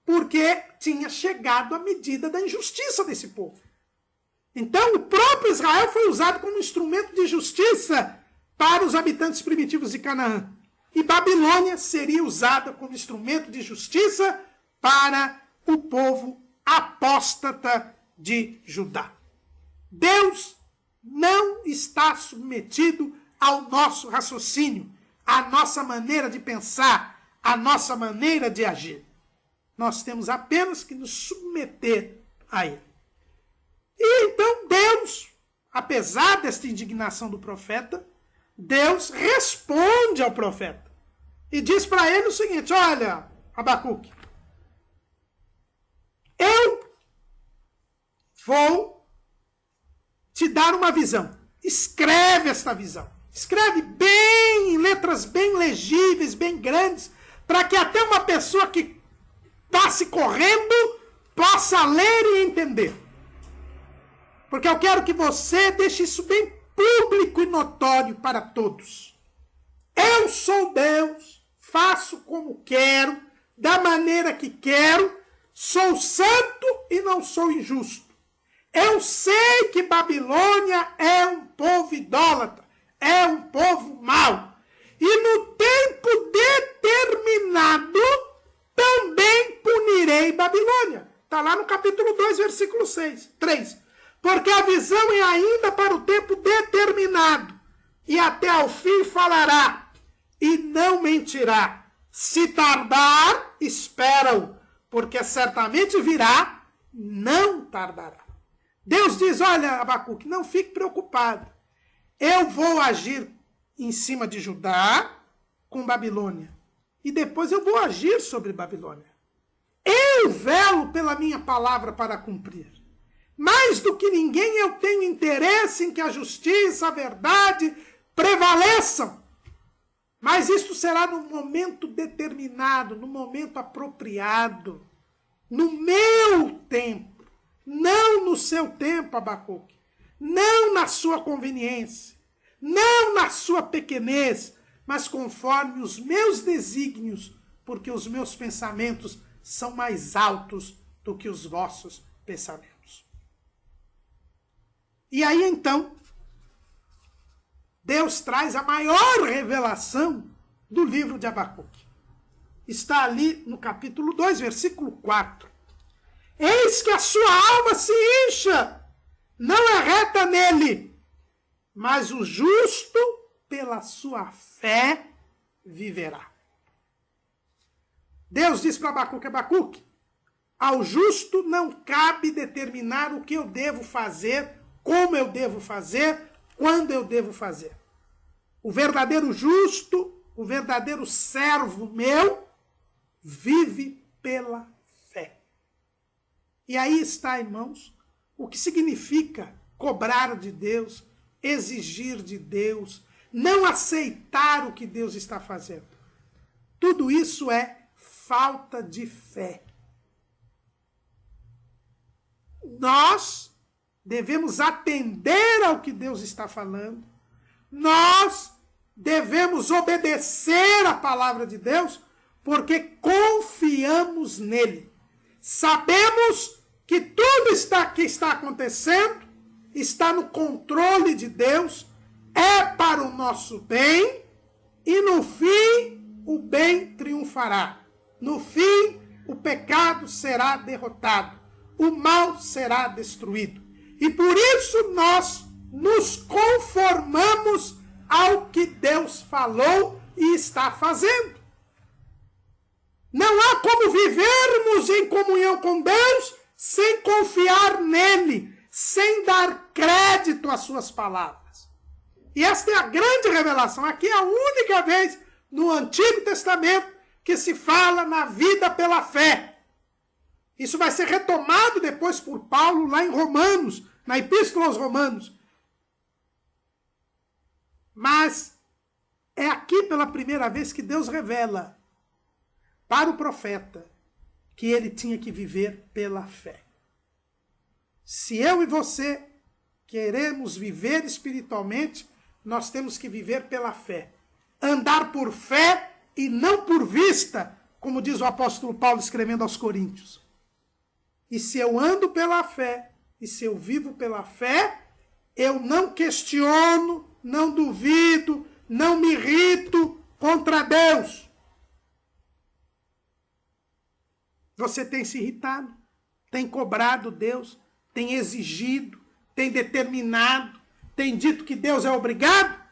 Porque tinha chegado a medida da injustiça desse povo. Então, o próprio Israel foi usado como instrumento de justiça para os habitantes primitivos de Canaã. E Babilônia seria usada como instrumento de justiça para o povo apóstata de Judá. Deus não está submetido ao nosso raciocínio, à nossa maneira de pensar, à nossa maneira de agir. Nós temos apenas que nos submeter a ele. E então Deus, apesar desta indignação do profeta, Deus responde ao profeta e diz para ele o seguinte: olha, Abacuque, eu vou te dar uma visão. Escreve esta visão. Escreve bem, em letras bem legíveis, bem grandes, para que até uma pessoa que passe correndo possa ler e entender. Porque eu quero que você deixe isso bem público e notório para todos. Eu sou Deus, faço como quero, da maneira que quero, sou santo e não sou injusto. Eu sei que Babilônia é um povo idólatra, é um povo mau. E no tempo determinado também punirei Babilônia. Está lá no capítulo 2, versículo 3. Porque a visão é ainda para o tempo determinado, e até ao fim falará, e não mentirá. Se tardar, espera-o, porque certamente virá, não tardará. Deus diz: olha, Abacuque, não fique preocupado. Eu vou agir em cima de Judá com Babilônia. E depois eu vou agir sobre Babilônia. Eu velo pela minha palavra para cumprir. Mais do que ninguém, eu tenho interesse em que a justiça, a verdade prevaleçam. Mas isto será no momento determinado, no momento apropriado, no meu tempo. Não no seu tempo, Abacuque. Não na sua conveniência. Não na sua pequenez, mas conforme os meus desígnios, porque os meus pensamentos são mais altos do que os vossos pensamentos. E aí, então, Deus traz a maior revelação do livro de Abacuque. Está ali no capítulo 2, versículo 4. Eis que a sua alma se incha, não é reta nele, mas o justo pela sua fé viverá. Deus diz para Abacuque: Abacuque, ao justo não cabe determinar o que eu devo fazer, como eu devo fazer, quando eu devo fazer. O verdadeiro justo, o verdadeiro servo meu, vive pela fé. E aí está, irmãos, o que significa cobrar de Deus, exigir de Deus, não aceitar o que Deus está fazendo. Tudo isso é falta de fé. Nós devemos atender ao que Deus está falando. Nós devemos obedecer a palavra de Deus, porque confiamos nele. Sabemos que tudo que está acontecendo está no controle de Deus, é para o nosso bem, e no fim o bem triunfará. No fim o pecado será derrotado, o mal será destruído. E por isso nós nos conformamos ao que Deus falou e está fazendo. Não há como vivermos em comunhão com Deus sem confiar nele, sem dar crédito às suas palavras. E esta é a grande revelação. Aqui é a única vez no Antigo Testamento que se fala na vida pela fé. Isso vai ser retomado depois por Paulo lá em Romanos, na Epístola aos Romanos. Mas é aqui pela primeira vez que Deus revela para o profeta que ele tinha que viver pela fé. Se eu e você queremos viver espiritualmente, nós temos que viver pela fé. Andar por fé e não por vista, como diz o apóstolo Paulo escrevendo aos Coríntios. E se eu ando pela fé, e se eu vivo pela fé, eu não questiono, não duvido, não me irrito contra Deus. Você tem se irritado, tem cobrado Deus, tem exigido, tem determinado, tem dito que Deus é obrigado?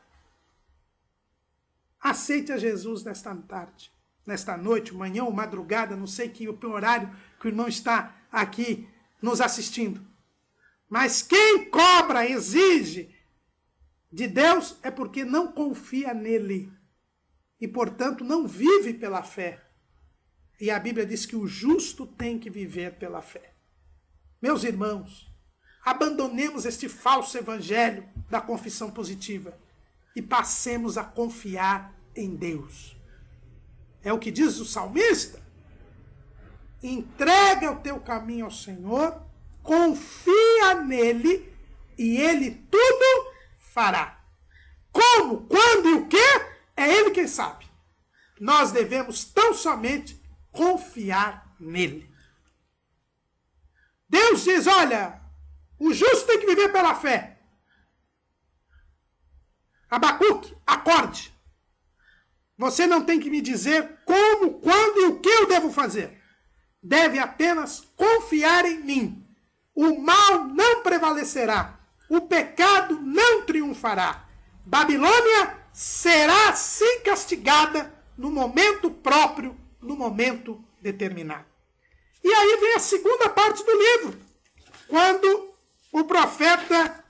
Aceite a Jesus nesta tarde, nesta noite, manhã ou madrugada, não sei que horário que o irmão está aqui nos assistindo. Mas quem cobra, exige de Deus é porque não confia nele e, portanto, não vive pela fé. E a Bíblia diz que o justo tem que viver pela fé. Meus irmãos, abandonemos este falso evangelho da confissão positiva e passemos a confiar em Deus. É o que diz o salmista. Entrega o teu caminho ao Senhor, confia nele e ele tudo fará. Como, quando e o que? É ele quem sabe. Nós devemos tão somente confiar nele. Deus diz, olha, o justo tem que viver pela fé. Abacuque, acorde. Você não tem que me dizer como, quando e o que eu devo fazer. Deve apenas confiar em mim. O mal não prevalecerá. O pecado não triunfará. Babilônia será sim castigada no momento próprio, no momento determinado. E aí vem a segunda parte do livro, quando o profeta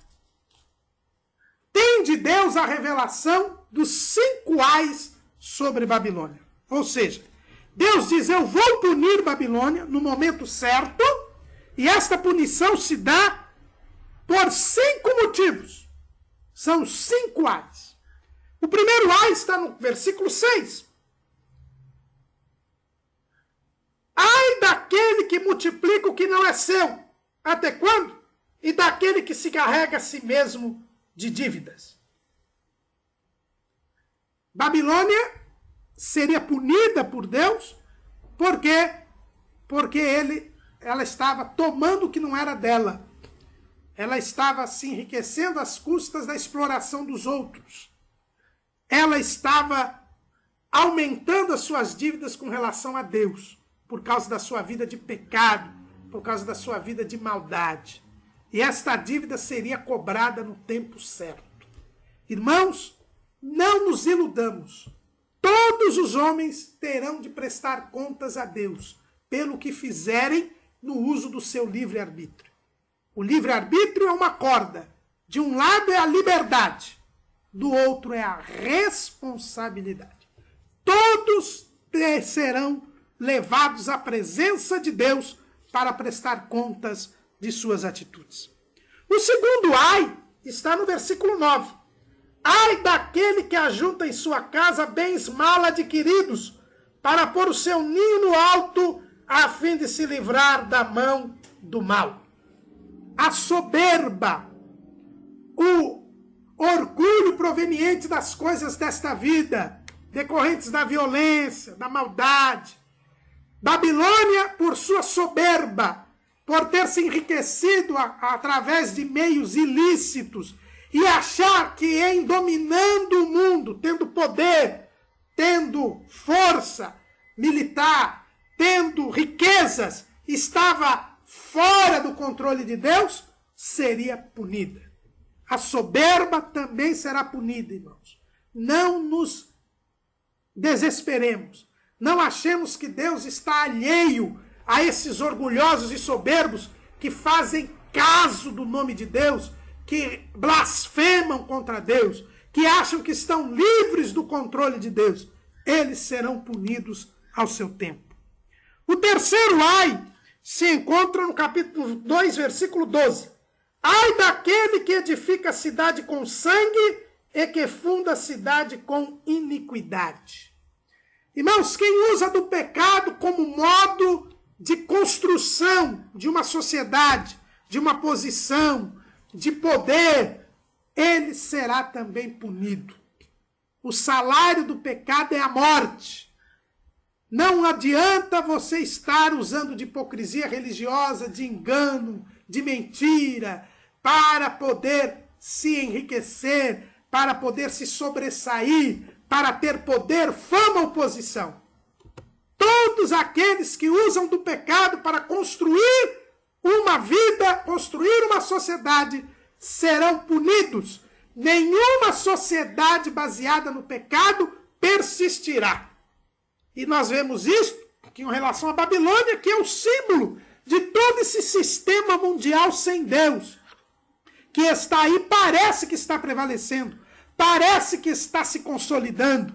tem de Deus a revelação dos 5 ais sobre Babilônia. Ou seja, Deus diz, eu vou punir Babilônia no momento certo, e esta punição se dá por 5 motivos. São 5 ais. O primeiro ai está no versículo 6. Ai daquele que multiplica o que não é seu. Até quando? E daquele que se carrega a si mesmo de dívidas. Babilônia seria punida por Deus, porque ela estava tomando o que não era dela. Ela estava se enriquecendo às custas da exploração dos outros. Ela estava aumentando as suas dívidas com relação a Deus, por causa da sua vida de pecado, por causa da sua vida de maldade. E esta dívida seria cobrada no tempo certo. Irmãos, não nos iludamos. Todos os homens terão de prestar contas a Deus pelo que fizerem no uso do seu livre-arbítrio. O livre-arbítrio é uma corda. De um lado é a liberdade, do outro é a responsabilidade. Todos serão levados à presença de Deus para prestar contas de suas atitudes. O segundo ai está no versículo 9. Ai daquele que ajunta em sua casa bens mal adquiridos, para pôr o seu ninho no alto, a fim de se livrar da mão do mal. A soberba, o orgulho proveniente das coisas desta vida, decorrentes da violência, da maldade. Babilônia, por sua soberba, por ter se enriquecido através de meios ilícitos e achar que em dominando o mundo, tendo poder, tendo força militar, tendo riquezas, estava fora do controle de Deus, seria punida. A soberba também será punida, irmãos. Não nos desesperemos. Não achemos que Deus está alheio a esses orgulhosos e soberbos que fazem caso do nome de Deus, que blasfemam contra Deus, que acham que estão livres do controle de Deus. Eles serão punidos ao seu tempo. O terceiro ai se encontra no capítulo 2, versículo 12. Ai daquele que edifica a cidade com sangue e que funda a cidade com iniquidade. Irmãos, quem usa do pecado como modo de construção de uma sociedade, de uma posição, de poder, ele será também punido. O salário do pecado é a morte. Não adianta você estar usando de hipocrisia religiosa, de engano, de mentira, para poder se enriquecer, para poder se sobressair, para ter poder, fama ou posição. Todos aqueles que usam do pecado para construir uma vida, construir uma sociedade, serão punidos. Nenhuma sociedade baseada no pecado persistirá. E nós vemos isso em relação à Babilônia, que é o símbolo de todo esse sistema mundial sem Deus, que está aí, parece que está prevalecendo, parece que está se consolidando.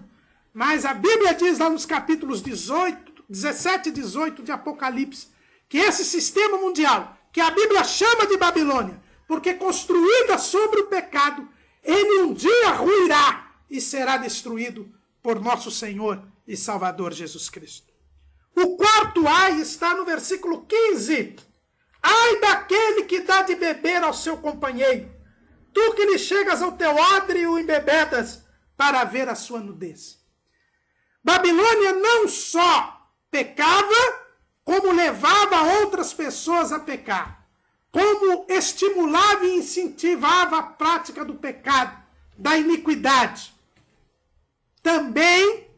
Mas a Bíblia diz lá nos capítulos 17 e 18 de Apocalipse, que esse sistema mundial, que a Bíblia chama de Babilônia, porque construída sobre o pecado, ele um dia ruirá e será destruído por nosso Senhor e Salvador Jesus Cristo. O quarto ai está no versículo 15. Ai daquele que dá de beber ao seu companheiro, tu que lhe chegas ao teu odre e o embebedas para ver a sua nudez. Babilônia não só pecava, como levava outras pessoas a pecar, como estimulava e incentivava a prática do pecado, da iniquidade. Também,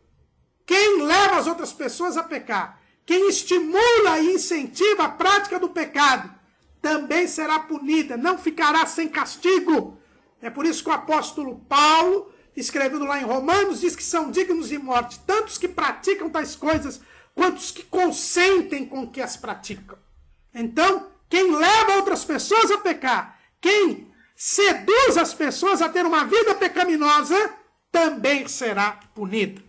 quem leva as outras pessoas a pecar, quem estimula e incentiva a prática do pecado, também será punida, não ficará sem castigo. É por isso que o apóstolo Paulo, escrevendo lá em Romanos, diz que são dignos de morte, tanto os que praticam tais coisas, quanto os que consentem com que as praticam. Então, quem leva outras pessoas a pecar, quem seduz as pessoas a ter uma vida pecaminosa, também será punido.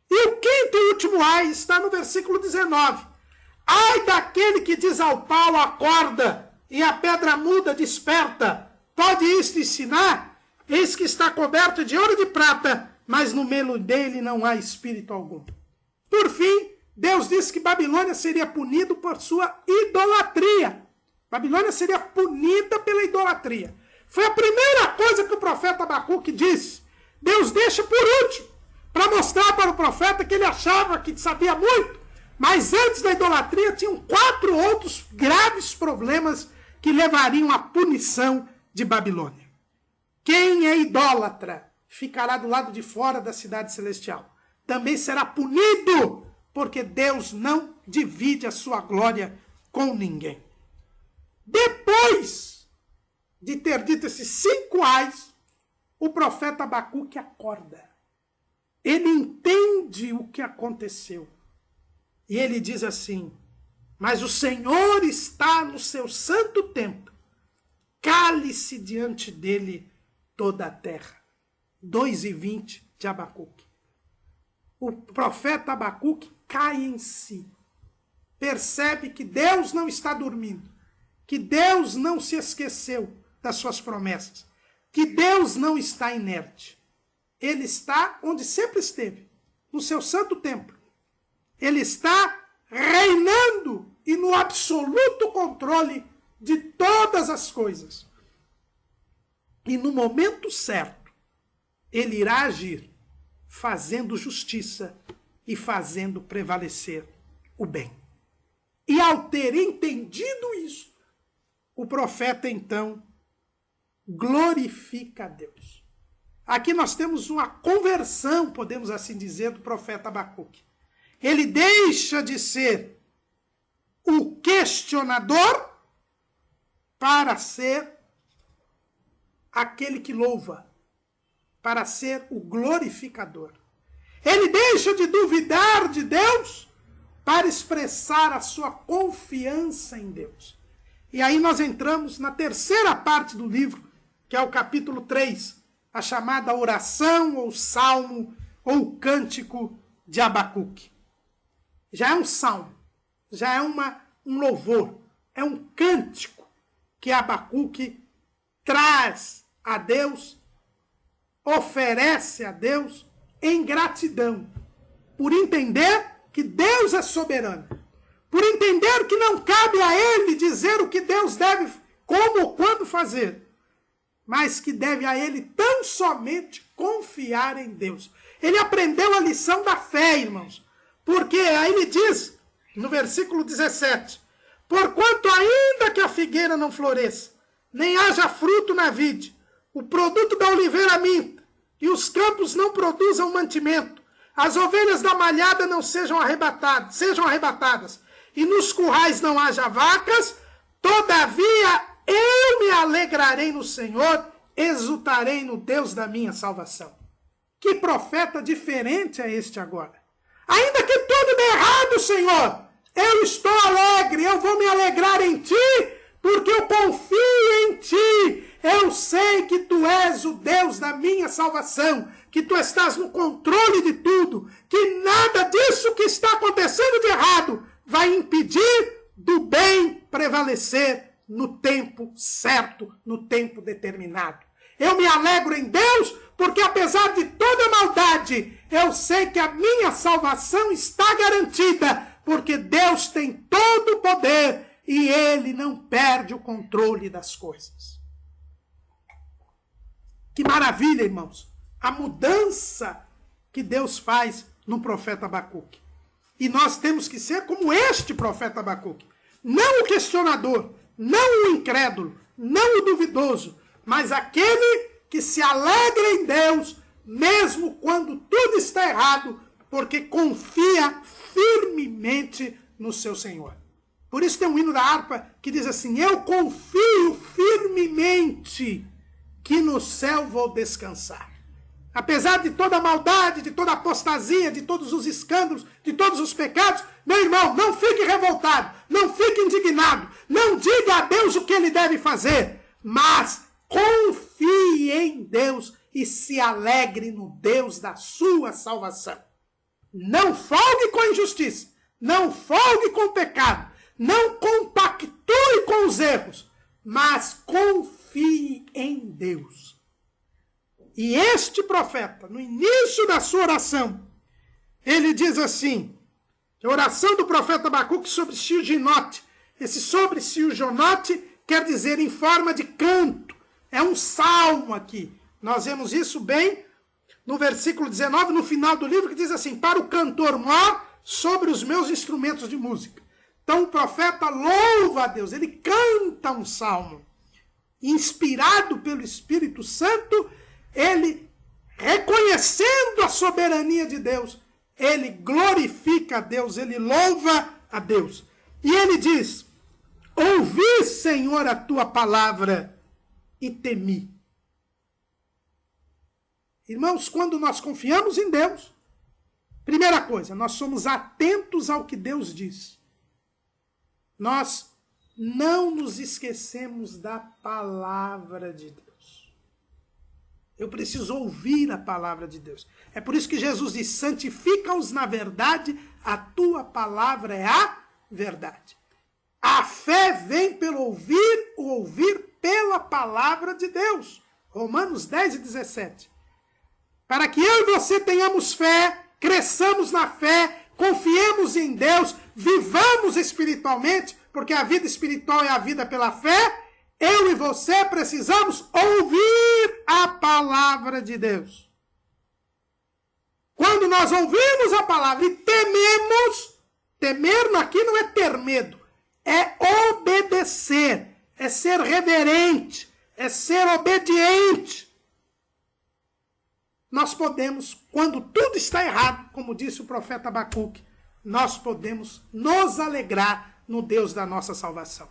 E o quinto e último ai está no versículo 19. Ai daquele que diz ao pau, acorda, e a pedra muda, desperta. Pode isto ensinar? Eis que está coberto de ouro e de prata, mas no meio dele não há espírito algum. Por fim, Deus disse que Babilônia seria punido por sua idolatria. Babilônia seria punida pela idolatria. Foi a primeira coisa que o profeta Abacuque disse. Deus deixa por último, para mostrar para o profeta que ele achava que sabia muito. Mas antes da idolatria, tinham 4 outros graves problemas que levariam à punição de Babilônia. Quem é idólatra ficará do lado de fora da cidade celestial. Também será punido, porque Deus não divide a sua glória com ninguém. Depois de ter dito esses 5 ais, o profeta Abacuque acorda. Ele entende o que aconteceu. E ele diz assim: mas o Senhor está no seu santo templo. Cale-se diante dele toda a terra. 2:20 de Abacuque. O profeta Abacuque cai em si. Percebe que Deus não está dormindo. Que Deus não se esqueceu das suas promessas. Que Deus não está inerte. Ele está onde sempre esteve, no seu santo templo. Ele está reinando e no absoluto controle de todas as coisas. E no momento certo, ele irá agir, fazendo justiça e fazendo prevalecer o bem. E ao ter entendido isso, o profeta então glorifica a Deus. Aqui nós temos uma conversão, podemos assim dizer, do profeta Abacuque. Ele deixa de ser o questionador para ser aquele que louva, para ser o glorificador. Ele deixa de duvidar de Deus para expressar a sua confiança em Deus. E aí nós entramos na terceira parte do livro, que é o capítulo 3, a chamada oração, ou salmo, ou cântico de Abacuque. Já é um salmo, já é um louvor, é um cântico que Abacuque traz a Deus, oferece a Deus em gratidão, por entender que Deus é soberano, por entender que não cabe a ele dizer o que Deus deve, como ou quando fazer, mas que deve a ele tão somente confiar em Deus. Ele aprendeu a lição da fé, irmãos, porque aí ele diz, no versículo 17, porquanto ainda que a figueira não floresça, nem haja fruto na vide, o produto da oliveira minta, e os campos não produzam mantimento, as ovelhas da malhada não sejam arrebatadas, e nos currais não haja vacas, todavia eu me alegrarei no Senhor, exultarei no Deus da minha salvação. Que profeta diferente é este agora? Ainda que tudo dê errado, Senhor, eu estou alegre, eu vou me alegrar em Ti, porque eu confio em Ti. Eu sei que Tu és o Deus da minha salvação, que Tu estás no controle de tudo, que nada disso que está acontecendo de errado vai impedir do bem prevalecer no tempo certo, no tempo determinado. Eu me alegro em Deus, porque apesar de toda a maldade, eu sei que a minha salvação está garantida, porque Deus tem todo o poder e Ele não perde o controle das coisas. Que maravilha, irmãos, a mudança que Deus faz no profeta Abacuque. E nós temos que ser como este profeta Abacuque. Não o questionador, não o incrédulo, não o duvidoso, mas aquele que se alegra em Deus, mesmo quando tudo está errado, porque confia firmemente no seu Senhor. Por isso tem um hino da harpa que diz assim, eu confio firmemente que no céu vou descansar. Apesar de toda a maldade, de toda a apostasia, de todos os escândalos, de todos os pecados, meu irmão, não fique revoltado, não fique indignado, não diga a Deus o que Ele deve fazer, mas confie em Deus e se alegre no Deus da sua salvação. Não folgue com a injustiça, não folgue com o pecado, não compactue com os erros, mas confie em Deus. E este profeta, no início da sua oração, ele diz assim, a oração do profeta Abacuque sobre Shilginote. Esse sobre Shilginote quer dizer em forma de canto. É um salmo aqui. Nós vemos isso bem no versículo 19, no final do livro, que diz assim, para o cantor mor sobre os meus instrumentos de música. Então o profeta louva a Deus, ele canta um salmo. Inspirado pelo Espírito Santo, ele, reconhecendo a soberania de Deus, ele glorifica a Deus, ele louva a Deus. E ele diz, ouvi, Senhor, a tua palavra e temi. Irmãos, quando nós confiamos em Deus, primeira coisa, nós somos atentos ao que Deus diz. Nós não nos esquecemos da palavra de Deus. Eu preciso ouvir a palavra de Deus. É por isso que Jesus diz, santifica-os na verdade, a tua palavra é a verdade. A fé vem pelo ouvir, o ouvir pela palavra de Deus. Romanos 10 e 17. Para que eu e você tenhamos fé, cresçamos na fé, confiemos em Deus, vivamos espiritualmente, porque a vida espiritual é a vida pela fé, eu e você precisamos ouvir a palavra de Deus. Quando nós ouvimos a palavra e tememos, temer aqui não é ter medo, é obedecer, é ser reverente, é ser obediente. Nós podemos, quando tudo está errado, como disse o profeta Abacuque, nós podemos nos alegrar no Deus da nossa salvação.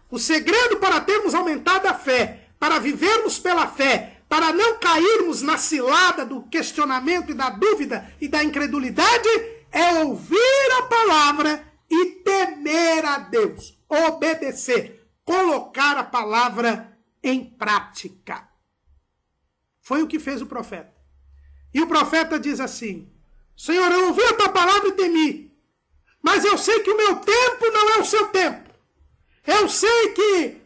O segredo para termos aumentado a fé, para vivermos pela fé, para não cairmos na cilada do questionamento e da dúvida e da incredulidade, é ouvir a palavra e temer a Deus, obedecer, colocar a palavra em prática. Foi o que fez o profeta. E o profeta diz assim, Senhor, eu ouvi a tua palavra e temi, mas eu sei que o meu tempo não é o seu tempo. Eu sei que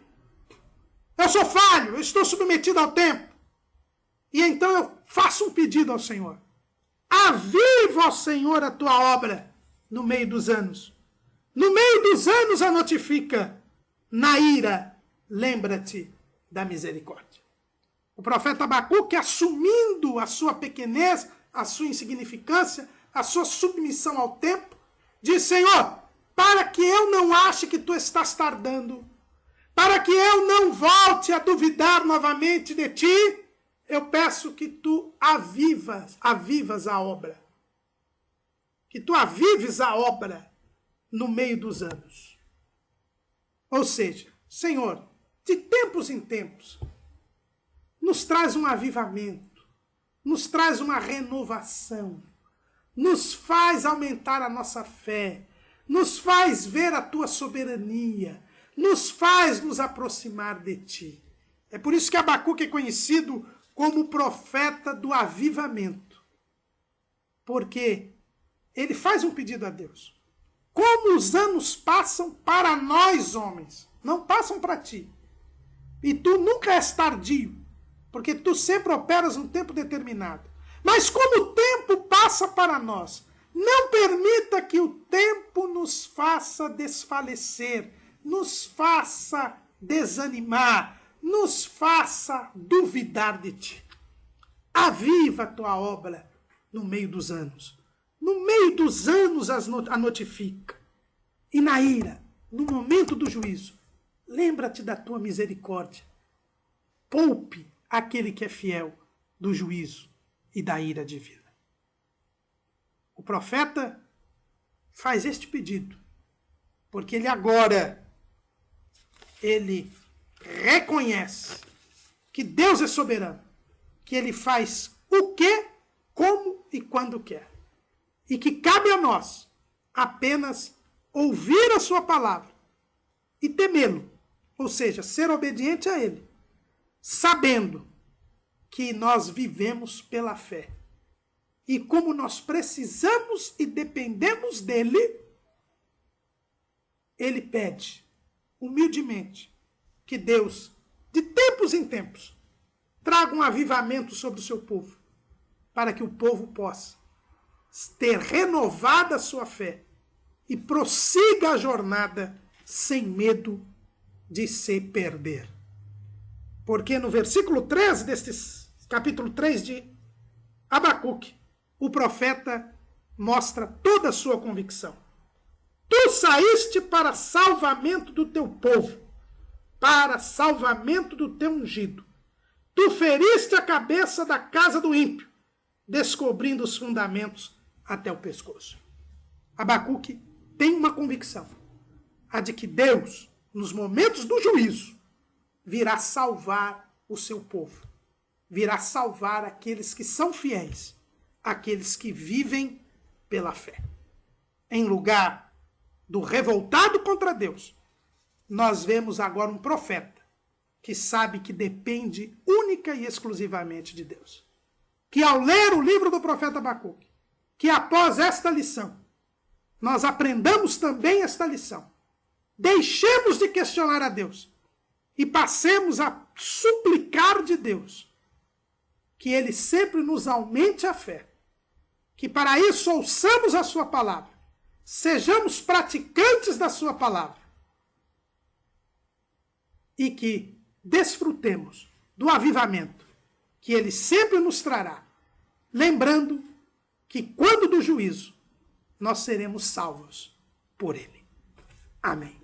eu sou falho, eu estou submetido ao tempo. E então eu faça um pedido ao Senhor. Aviva, ó Senhor, a tua obra no meio dos anos. No meio dos anos a notifica. Na ira, lembra-te da misericórdia. O profeta Abacuque, assumindo a sua pequenez, a sua insignificância, a sua submissão ao tempo, diz: Senhor, para que eu não ache que tu estás tardando, para que eu não volte a duvidar novamente de ti, eu peço que tu avivas a obra. Que tu avives a obra no meio dos anos. Ou seja, Senhor, de tempos em tempos, nos traz um avivamento, nos traz uma renovação, nos faz aumentar a nossa fé, nos faz ver a tua soberania, nos faz nos aproximar de ti. É por isso que Abacuque é conhecido como o profeta do avivamento. Porque ele faz um pedido a Deus. Como os anos passam para nós, homens, não passam para ti. E tu nunca és tardio, porque tu sempre operas um tempo determinado. Mas como o tempo passa para nós, não permita que o tempo nos faça desfalecer, nos faça desanimar, nos faça duvidar de ti. Aviva a tua obra no meio dos anos. No meio dos anos a notifica. E na ira, no momento do juízo, lembra-te da tua misericórdia. Poupe aquele que é fiel do juízo e da ira divina. O profeta faz este pedido, porque ele agora, ele reconhece que Deus é soberano, que ele faz o que, como e quando quer. E que cabe a nós apenas ouvir a sua palavra e temê-lo, ou seja, ser obediente a ele, sabendo que nós vivemos pela fé. E como nós precisamos e dependemos dele, ele pede humildemente que Deus, de tempos em tempos, traga um avivamento sobre o seu povo, para que o povo possa ter renovada a sua fé e prossiga a jornada sem medo de se perder. Porque no versículo 13 deste capítulo 3 de Abacuque, o profeta mostra toda a sua convicção. Tu saíste para salvamento do teu povo, para salvamento do teu ungido. Tu feriste a cabeça da casa do ímpio, descobrindo os fundamentos até o pescoço. Abacuque tem uma convicção, a de que Deus, nos momentos do juízo, virá salvar o seu povo, virá salvar aqueles que são fiéis, aqueles que vivem pela fé. Em lugar do revoltado contra Deus, nós vemos agora um profeta que sabe que depende única e exclusivamente de Deus. Que ao ler o livro do profeta Abacuque, que após esta lição, nós aprendamos também esta lição. Deixemos de questionar a Deus e passemos a suplicar de Deus que Ele sempre nos aumente a fé, que para isso ouçamos a sua palavra, sejamos praticantes da sua palavra e que desfrutemos do avivamento que Ele sempre nos trará, lembrando que quando do juízo nós seremos salvos por Ele. Amém.